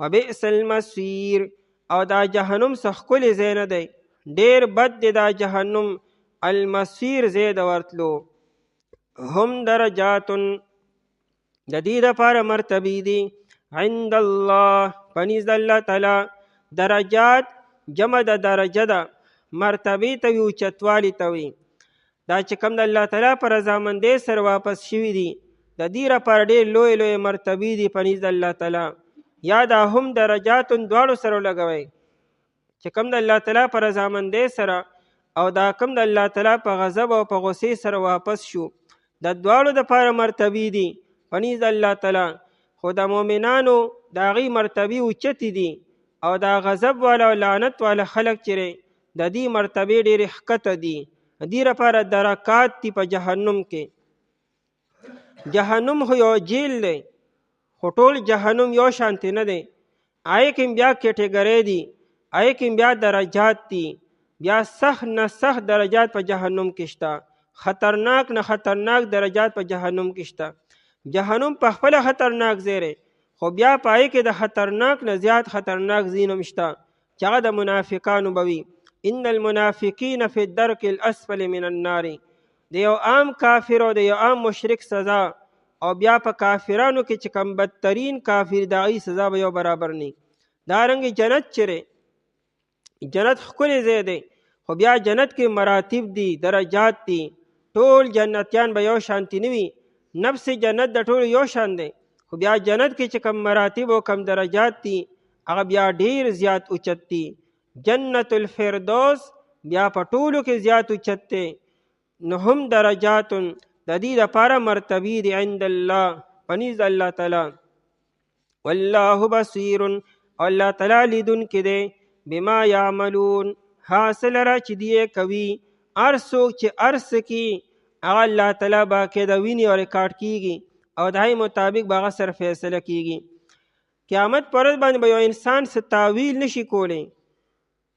وبئس المصیر، او دا جهنم څه ښکلی ځای نه دی، ډېر بد دی دا جهنم. المصیر ځای د ورتلو. هم درجات، د دې دپاره مرتبې دي، عند الله پنیز الله تعالی. درجات جمع د درجه ده، مرتبې ته وي، اوچتوالي ته وي. دا چې کوم د الله تعالی په رضامندۍ سره واپس شوي دي د دې لپاره ډېر لوی لوی مرتبې دي پنیز د الله تعالی. یا دا هم درجات دواړو سره لګوئ چې کوم د الله تعالی په رضامندۍ سره او دا کوم د الله تعالی په غضب او په غصې سره واپس شو، د دواړو دپاره مرتبې دي پنیز د الله تعالی. خو د مؤمنانو د هغې مرتبې اوچتې دي او دا غضب والا او لعنت والا خلک چې د دې مرتبې ډېرې ښکته دي. د دې لپاره درکات دي په جهنم کې. جهنم خو یو جیل دی، خو ټول جهنم یو شانتې نه دی. هغې کې بیا کټګرۍ دي، هغې کې بیا درجات دي. بیا سخت نه سخت درجات په جهنم کې شته، خطرناک نه خطرناک درجات په جهنم کې شته. جهنم په خپله خطرناک ځای دی، خو بیا په هغې کې د خطرناک نه زیات خطرناک ځایونه هم شته چې هغه د منافقانو به وي. ان المنافقین فی الدرک الاسفل من النار. د یو عام کافر او د یو عام مشرک سزا او بیا په کافرانو کې چې کم بدترین کافر د هغې سزا به یو برابر نه. دارنګې جنت چې دی، جنت ښکلی ځای دی، خو بیا جنت کې مراتب دي، درجات دي. ټول جنتیان به یو شانتي نه وي، نفس جنت د ټولو یو شان دی، خو بیا جنت کې چې کم مراتب او کم درجات دي هغه بیا ډیر زیات اوچت دي. جنت الفردوس بیا په ټولو کې زیات اوچت دی. نو هم درجات د دې دپاره مرتبې دي عند الله پنیز الله تعالی. والله بصیر، الله تعالی لیدونکی دی بما یعملون، حاصل را چې دی کوي. هر څوک چې هر څه کوي هغه الله تعالی باقاعده ویني او ریکارډ کیږي او د هغې مطابق به هغه سره فیصله کیږي. قیامت پر ورځ باندې به یو انسان څه تاویل نشي کولی،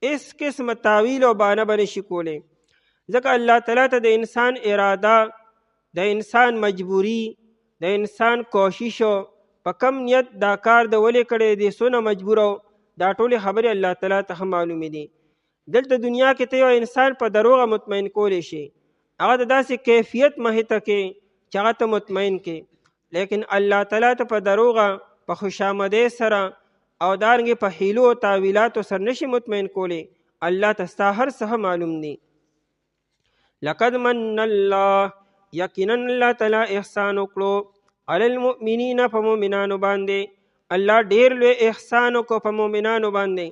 هېڅ قسمه تاویل او بهانه به نشي کولی، ځکه الله تعالی ته د انسان اراده، د انسان مجبوري، د انسان کوشش په کم نیت دا کار د ولې کړی دی، څونه مجبور او دا ټولې خبرې الله تعالی ته هم معلومې دي. دلته دنیا کې ته یو انسان په دروغه مطمئن کولی شي، هغه د داسې کیفیت مهیته کې چې هغه ته مطمئن کې، لیکن الله تعالی ته په دروغه په خوشامدۍ سره او دارنګې په حیلو او تاویلاتو سره نشي مطمئن کولی. الله ته ستا هر څه معلوم دي. لقد من الله، یقینا الله تعالی احسان وکړو علی المؤمنین په مؤمنانو باندې. الله ډیر لوی احسان وکړو په مؤمنانو باندې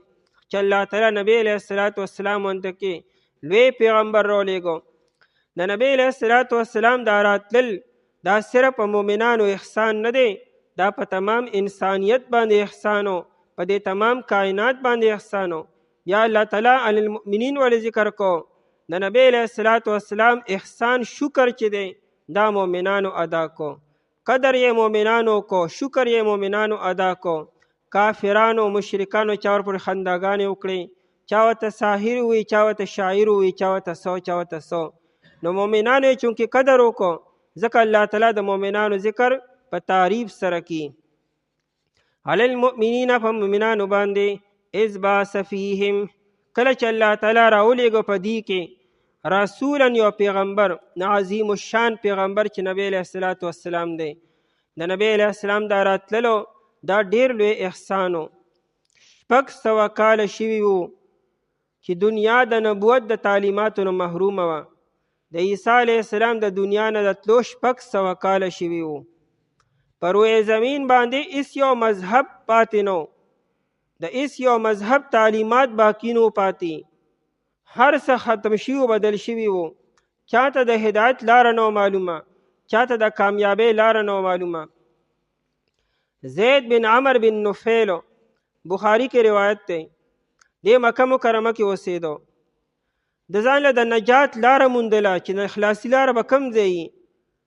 چې الله تعالی نبی علیه الصلاۃ والسلام ورته کې لوی پیغمبر راولېږو. د نبی علیه الصلاۃ والسلام دا راتلل دا صرف په مؤمنانو احسان نه دی، دا په تمام انسانیت باندې احسانو، په دې تمام کائنات باندې احسانو. یا الله تعالی علی المؤمنین ولې ذکر کو؟ د نبی علیه الصلاۃ والسلام احسان شکر چې دی دا مؤمنانو ادا کو، قدر یې مؤمنانو کو، شکر یې مؤمنانو ادا کو. کافرانو مشرکانو چا ورپورې خنداګانې وکړې، چا ورته ساحر ووي، چا ورته شاعر ووي، چا ورته څه چا ورته څه. نو مؤمنانو یې چونکې قدر وکړو ځکه الله تعالی د مؤمنانو ذکر په تعریف سره کی. علی المؤمنین په مؤمنانو باندې اذ بعث فیهم، کله چې الله تعالی راولېږو په دې کې رسولا یو پیغمبر، عظیم الشان پیغمبر چې نبی علیه الصلاۃ والسلام دی. د نبی علیه السلام دا راتللو دا ډیر لوی احسانو. 600 کاله شوي وو چې دنیا د نبوت د تعلیماتو نه محرومه وه. د عیسی علیه السلام د دنیا نه د تلو 600 کاله شوي وو. پر روی زمین باندې هیڅ یو مذهب پاتې نو، د هیڅ یو مذهب تعلیمات باقی نو پاتې، هر څه ختم شوي و، بدل شوي وو. چاته د هدایت لاره نو معلومه، چاته د کامیابۍ لاره نو معلومه. زید بن عمر بن نفیل بخاری کې روایت دی، دی مکه مکرمه کې اوسېدو، د ځان له د نجات لاره موندله چې د خلاصي لاره به کوم ځای وي.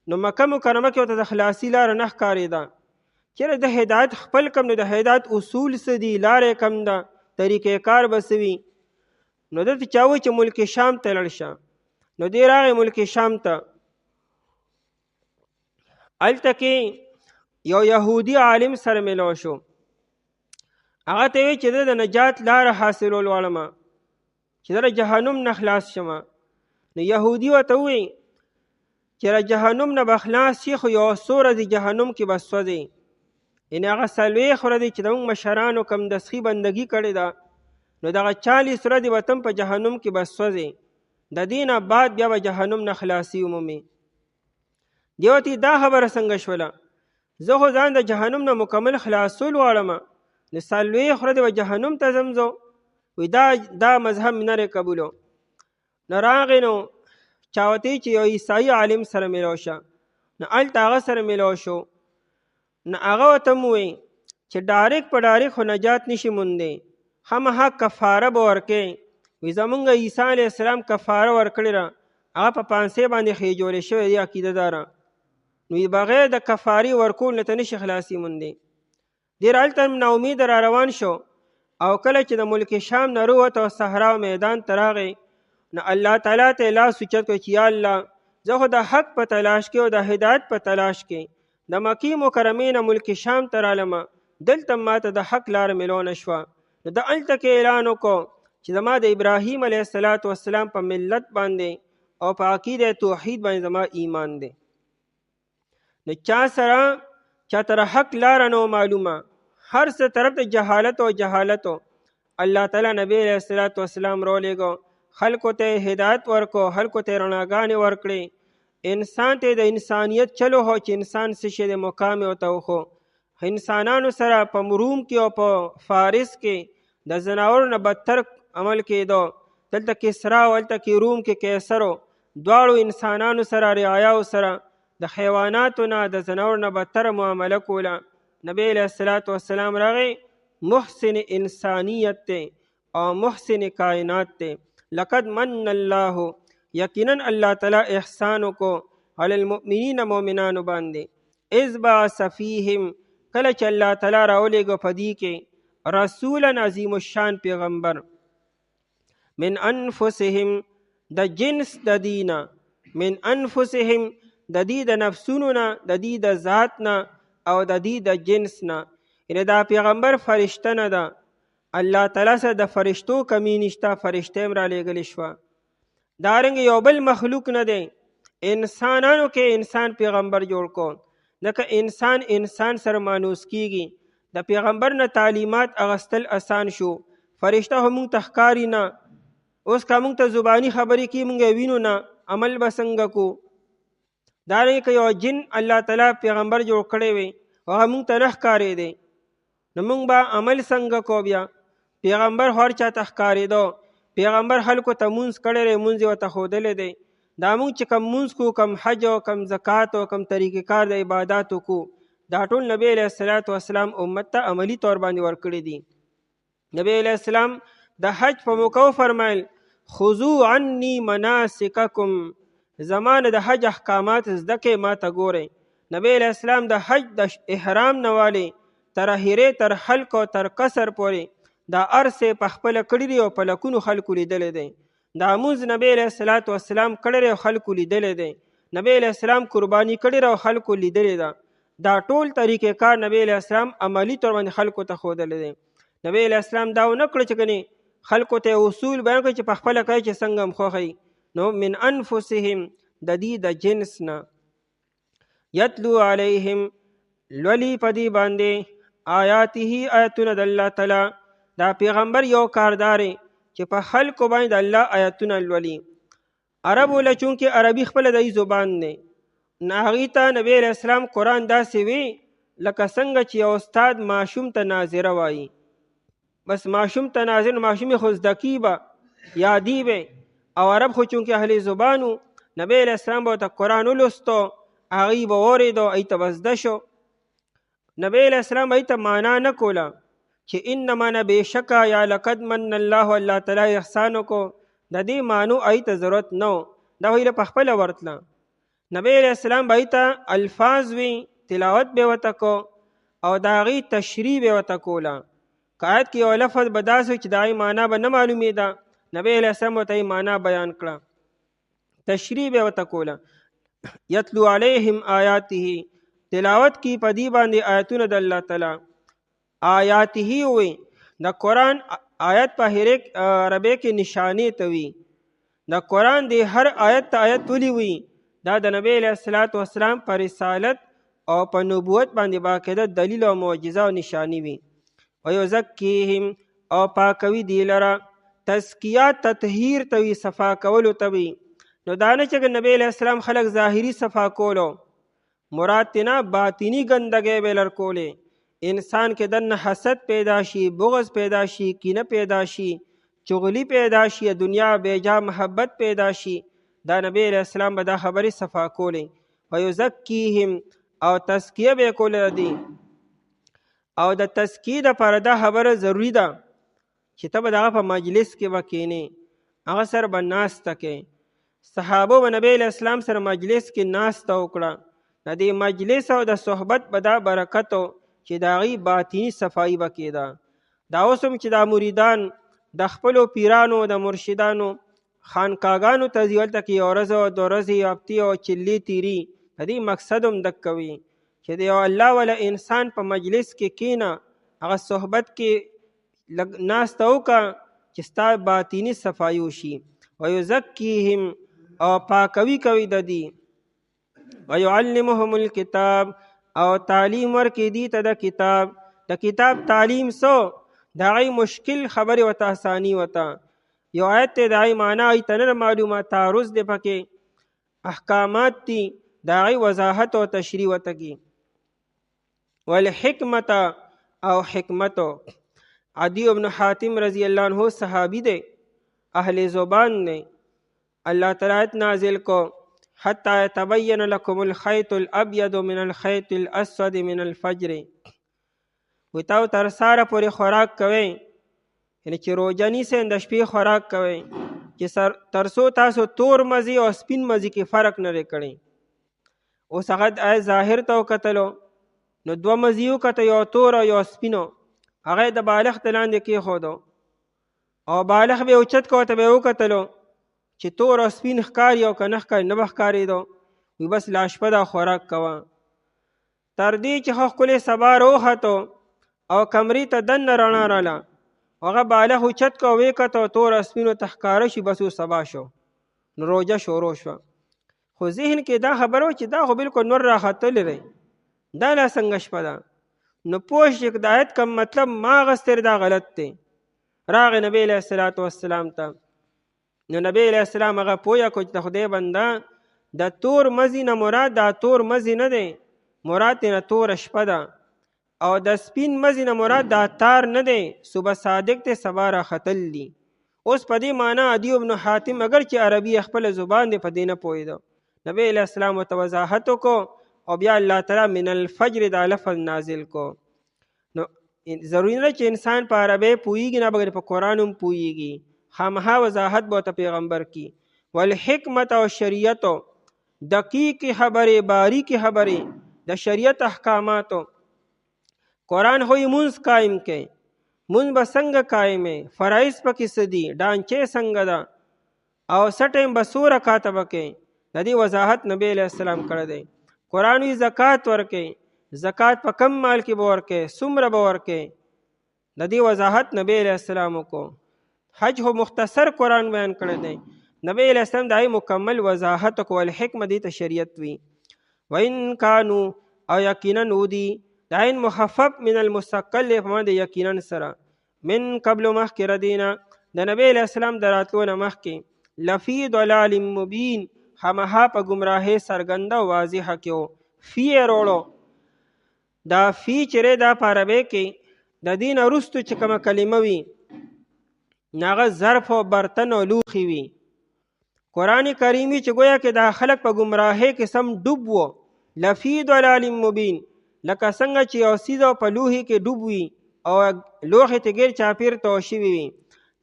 نو مکه مکرمه کې ورته د خلاصي لاره نه ښکارېده. چېرې د هدایت خپل کم، نو د هدایت اصول څه دي، لارې کم ده، طریقې کار به څه وي. نو دلته چا وایي چې ملک شام ته لاړ شه. نو دی راغی ملک شام ته. هلته کې یو یهودي عالم سره میلاو شو. هغه ته وایي چې زه د نجات لاره حاصلول غواړم، چې زه د جهنم نه خلاص شم. نو یهودي ورته وایي چې د جهنم نه به خلاص شي، خو یو څو ورځې جهنم کې به سوځې. یعنې هغه 40 ورځې چې زموږ مشرانو کوم د سخي بندګي کړې ده نو دغه 40 ورځې به تم په جهنم کې به سوځې، د دې نه بعد بیا به جهنم نه خلاصي ومومې. دیو ته دا خبره څنګه شوله؟ زه خو ځان د جهنم نه مکمل خلاصول غواړم، نو 40 ورځې به جهنم ته ځم زه؟ وی دا مذهب مې نه قبولو. نو راغې نو چا ورته چې یو عیسائی عالم سره میلاو شه، نو هلته هغه سره میلاو شو. نو هغه ورته ووایي چې ډایرکټ په ډایرکټ خو نجات نشي موندی، خامخا کفاره به ورکوې. وی زمونږ عیسی علیه السلام کفاره ورکړې ده، هغه په پانسۍ باندې خېجوړې شوې دی عقیده داره، نو بغیر د کفارې ورکول نه ته نشي خلاصي موندی. ډېر هلته ناامید را روان شو، او کله چې د ملک شام نه رووت او صحرا میدان ته راغی نو الله تعالی ته لاس اوچت کړ چې یا الله زه خو د حق په تلاش کې او د هدایت په تلاش کې د مکې مکرمې نه ملک شام ته رالمه، دلته ماته د حق لاره میلو نه شوه. نو د هلته کې اعلان وکړو چې زما د ابراهیم علیه السلام په ملت باندې او په عقیده توحید باندې زما ایمان دی. نو چا سره چا تر حق لاره نو معلومه، هر څه طرف ته جهالت الله تعالی نبی علیه السلام راولېږو، خلکو ته هدایت ورکو، خلکو ته رڼاګانې ورکړې، انسان ته د انسانیت چلو هو چې انسان څه شی د مقام ورته وښو. انسانانو سره په روم کې او په فارس کې د ځناورو نه بدتر عمل کېدو، دلته کسرا او هلته کې روم کې قیصرو، دواړو انسانانو سره رعایاو سره د حیواناتو نه د ځناورو نه بدتره معامله کوله. نبی علیه السلام راغی محسن انسانیت ته او محسن کائنات ته. لقد من الله، یقینا الله تعالی احسان کو علی المؤمنین مؤمنانو باندې، اذ بعث فیهم کله چې الله تعالی راولېږو په دې کې رسولا عظیم الشان پیغمبر، من انفسهم د جنس د دینا، من انفسهم د دې د نفسونو نه، د دې د ذات نه او د دې د جنس نه. یعنې دا پیغمبر فرشته نه ده، الله تعالی سره د فرشتو کمی نشته، فرشته هم را لېږلې شوه. دارنګه یو بل مخلوق نه دی، انسانانو کې انسان پیغمبر جوړ کو، ځکه انسان سره مانوس کیږي. د پیغمبر نه تعلیمات اغستل آسان شو، فرشته هم موږ ته ښکاري نه، اوس که موږ ته زبانی خبرې کوي موږ وینو نه، عمل به څنګه کو؟ دارنګه که یو جن الله تعالی پیغمبر جوړ کړی وي هغه موږ ته نه ښکارېدی، نو موږ به عمل څنګه کو؟ بیا پیغمبر هر چا ته ښکارېدو، پیغمبر خلکو ته مونځ کړی دی، مونځ یې ورته ښودلی دی. دا موږ چې کم مونځ کو، کم حج او کم زکات او کم طریقې کار د عباداتو کو، دا ټول نبی علیه السلام امت ته عملی طور باندې ورکړي دي. نبی علیه السلام د حج په موقع فرمایل خذوا عني مناسککم، زمانه د حج احکامات زده کړئ ما ته ګورئ. نبی علیه السلام د حج د احرام نه والې تر هیرې تر حلق او تر قصر پورې دا ارسې په خپله کړي دي او په لکونو خلکو لیدلی دی. دا مونځ نبی علیه السلام کړی دی او خلکو لیدلی دی. نبی علیه السلام قرباني کړې ده او خلکو لیدلی ده. دا ټول طریقې کار نبی علیه السلام عملي طور باندې خلکو ته ښودلی دی. نبی علیه السلام دا ونه کړه چې کنې خلکو ته اصول بیان کړي چې په خپله کوي چې څنګه هم خوښوي. نو من انفسهم د دې د جنس نه، یتلو علیهم لولي په دې باندې آیاته آیتونه د الله تعالی. دا پیغمبر یو کاردار چې په خلکو باندې د الله آیتونه لولي. عربو له چونکې عربي خپله د زبان دی، نو هغې ته نبی علیه السلام قرآن داسې وی لکه څنګه چې یو استاد ماشوم ته ناظره وایي. بس ماشوم ته ناظر، ماشوم خو زده کي به یادي به، او عرب خو چونکې اهل زبانو، نبی علیه السلام به ورته قرآن ولوستو، هغوی به واورېدو، هغوی ته به زده شو. نبی علیه السلام هغوی ته معنا نه کوله چې انما نه بېشکه یا لقد من الله، الله تعالی احسان وکړو، د دې معنو هغوی ته ضرورت نه و، دا هغوی له پخپله ورتله. نبی علیه السلام به هغوی ته الفاظ وي، تلاوت به ورته کو او د هغوی تشریح به ورته کوله. که آیت کې یو لفظ به داسې چې د هغوی معنا به نه معلومېده، نبی علیه السلام ورته یې معنا بیان کړه، تشریح به ورته کوله. یتلو علیهم آیاته، تلاوت کی په دې باندې آیتونه د الله تعالی. آیاته وي د قرآن آیت په عربی کې نشانې ته وي. د قرآن د هر آیت ته آیت ولې وي؟ دا د نبی علیه السلام په رسالت او په نبوت باندې باقاعده دلیل او معجزه او نشانی وي. ویزکیهم او پاکوي دی لره، تزکیه تطهیر ته وي، صفا کولو ته وي. نو دا نه چې نبی علیہ السلام خلق ظاهري صفا کولو، مراد تینا باطنی گندګۍ به لر کولې. انسان کې دنه حسد پیدا شي، بغض پیدا شي، کینه پیدا شي، چغلی پیدا شي، دنیا بیجا محبت پیدا شي، دا نبی علیہ السلام به دا خبرې صفا کولې. ویزکیهم او تزکیه به کوله دی. او د تزکیه دپاره دا خبره ضروري ده چې ته به دغه په مجلس کې به کښېنې، هغه سره به ناسته کې. صحابو به نبی علیہ السلام سره مجلس کې ناسته وکړه. د دې مجلس او د صحبت به دا برکت چې د هغې باطني صفایي به کېده. دا اوس هم چې دا مریدان د خپلو پیرانو د مرشدانو خانقاګانو ته ځي، هلته کې یو ورځ او دوه ورځې هفتې او چلې تیري، د دې مقصد هم دک کوي چې د یو الله والا انسان په مجلس کې کښېنه، هغه صحبت کې ناسته وکړه چې ستا باطني صفایي وشي. ویزکیهم او پاکوي کوي د دې. ویعلمهم الکتاب او تعلیم ورکړي دي ته د کتاب. د کتاب تعلیم سو د هغې مشکل خبرې ورته اساني ورته. یو آیت دی د هغې معنا هغې ته نه معلومه، تعرض دی پکې، احکامات دي، د هغې وضاحت او تشریح ورته کړي. والحکمت او حکمت. عدی بن حاتم رضی اللہ عنہ صحابی دے، اہل زبان نے. اللہ تعالیٰ نازل کو حتی یتبین لکم الخیط الابید من الخیط الاسود من الفجر. وی تاو تر ساره پورې خوراک کوئ، یعنی چې روژه نیسئ د شپې خوراک کوئ، چې ترڅو تاسو تور مزي او سپین مزي کې فرق نه دی کړی. اوس هغه ظاهر ته وکتلو، نو دوه مزي وکته، یو تور او یو سپینو. هغه د بالغ ته لاندې کېښودو او بالغ به اوچت کو ته به وکتلو چې تور او سپین ښکاري او که نه ښکاري، نه به ښکارېدو. وی بس لا شپه دا خوراک کوه. تر دې چې ښه ښکلی سبا راوختو او کمرې ته دننه رڼا راله، هغه بالغ اوچت کو ویې کتو، تور او سپینو ته ښکاره شي، بس اوس سبا شو، نو روژه شروع شوه. خو ذهن کې دا خبره وه چې دا خو بلکل نور راختلی دی، دا لا څنګه شپه ده. نو پوه شي د آیت کم مطلب ما اخیستی دا غلط دی. راغی نبی علیہ الصلاۃ والسلام ته، نو نبی علیہ السلام هغه پویه کو چې د خدای بنده د تور مزي نه مراد دا تور مزي نه دی، مراد نه تور شپه ده. او د سپین مزي نه مراد دا تار نه دی، صبح صادق ته سبا راختل دي. اوس په دې معنا عدی بن حاتم اگر چې عربي خپل زبان دی په دې نه پوهېده. نبی علیہ السلام ورته وضاحت وکړو او بیا الله تعالی من الفجر دا لفظ نازل کو. نو ضروري نه چې انسان په عربی پوهیږي، نه بغیر په قرآن هم پوهیږي، خامخا وضاحت به ورته پیغمبر کی. والحکمت او شریعت، دقیق خبرې، باریکې خبرې د شریعت احکاماتو. قرآن خو یې مونځ قایم کوي، مونځ به څنګه قایمې، فرایض پکې څه دي، ډانچې څنګه ده، او څه ټایم به څو رکاته به کوي، د دې وضاحت نبی علیہ السلام کړی دی. قرآن وی زکات ورکوي، زکات په کم مال کې به ورکوي، څومره به ورکوي، د دې وضاحت نبی علیہ السلام وکړو. حج خو مختصر قرآن بیان کړی دی، نبی علیہ السلام د هغې مکمل وضاحت وکړو. الحکمه دې ته شریعت وي. وان کانو او یقینا ودي، د عین مخفف من المثقل په معنی د یقینا سره. من قبل مخکې ردینا، د نبی علیہ السلام د راتلو نه مخکې، لفی ضلال مبین، خامخا په ګمراهۍ څرګنده او واضحه کې و. فی یې روړو، دا فی چې دا په عربۍ کې د دې نه وروستو چې کومه کلمه وي نو هغه ظرف او برتن او لوښي وي. قرآن کریمي چې گویا کې دا خلک په ګمراهۍ کې سم ډوب و. لفی ضلال مبین، لکه څنګه چې یو څیز په لوښي کې ډوب وي او لوښي ته ګیر چاپیر تو شوي وي،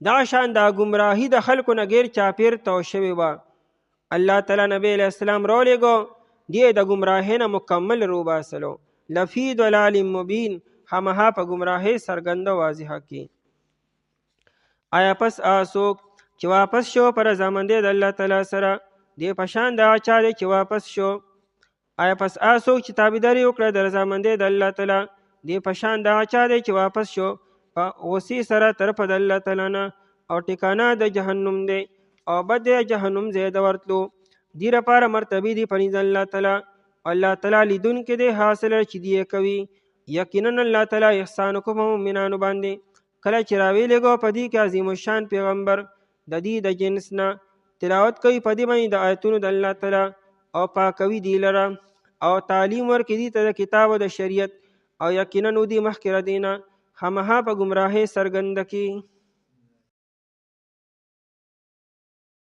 دا شان دا ګمراهي د خلکو نه ګیر چاپیر تو شوي وه. الله تعالی نبی علیہ السلام راولېږو، دې د ګمراهۍ نه مکمل روباسلو. لفی ضلال مبین، خامخا په ګمراهۍ څرګنده واضحه کې. آیا پس څوک چې واپس شو پر رضامندۍ د الله تعالی سره، دې په شان د هغه چا دی چې واپس شو. آیا پس څوک چې تابعداري وکړه د رضامندۍ د الله تعالی، دې په شان د هغه چا دی چې واپس شو په غصې سره طرفه د الله تعالی نه، او ټکانه د جهنم دی، او بد د جهنم ځای د ورتلو. دې لپاره مرتبې دي په نزد الله تعالی، الله تعالی لیدونکی دی حاصل چې دی کوي. یقینا الله تعالی احسان وکړ په مؤمنانو باندې کله چې راویلېږو په دې کې عظیم الشان پیغمبر د دې د جنس نه تلاوت کوي په دې باندې د آیتونو د الله تعالی او پاکوي دی لره او تعلیم ورکړي دي ته د کتاب او د شریعت او یقینا دې مخکې ردینه خامخا په ګمراهۍ سرګنده کې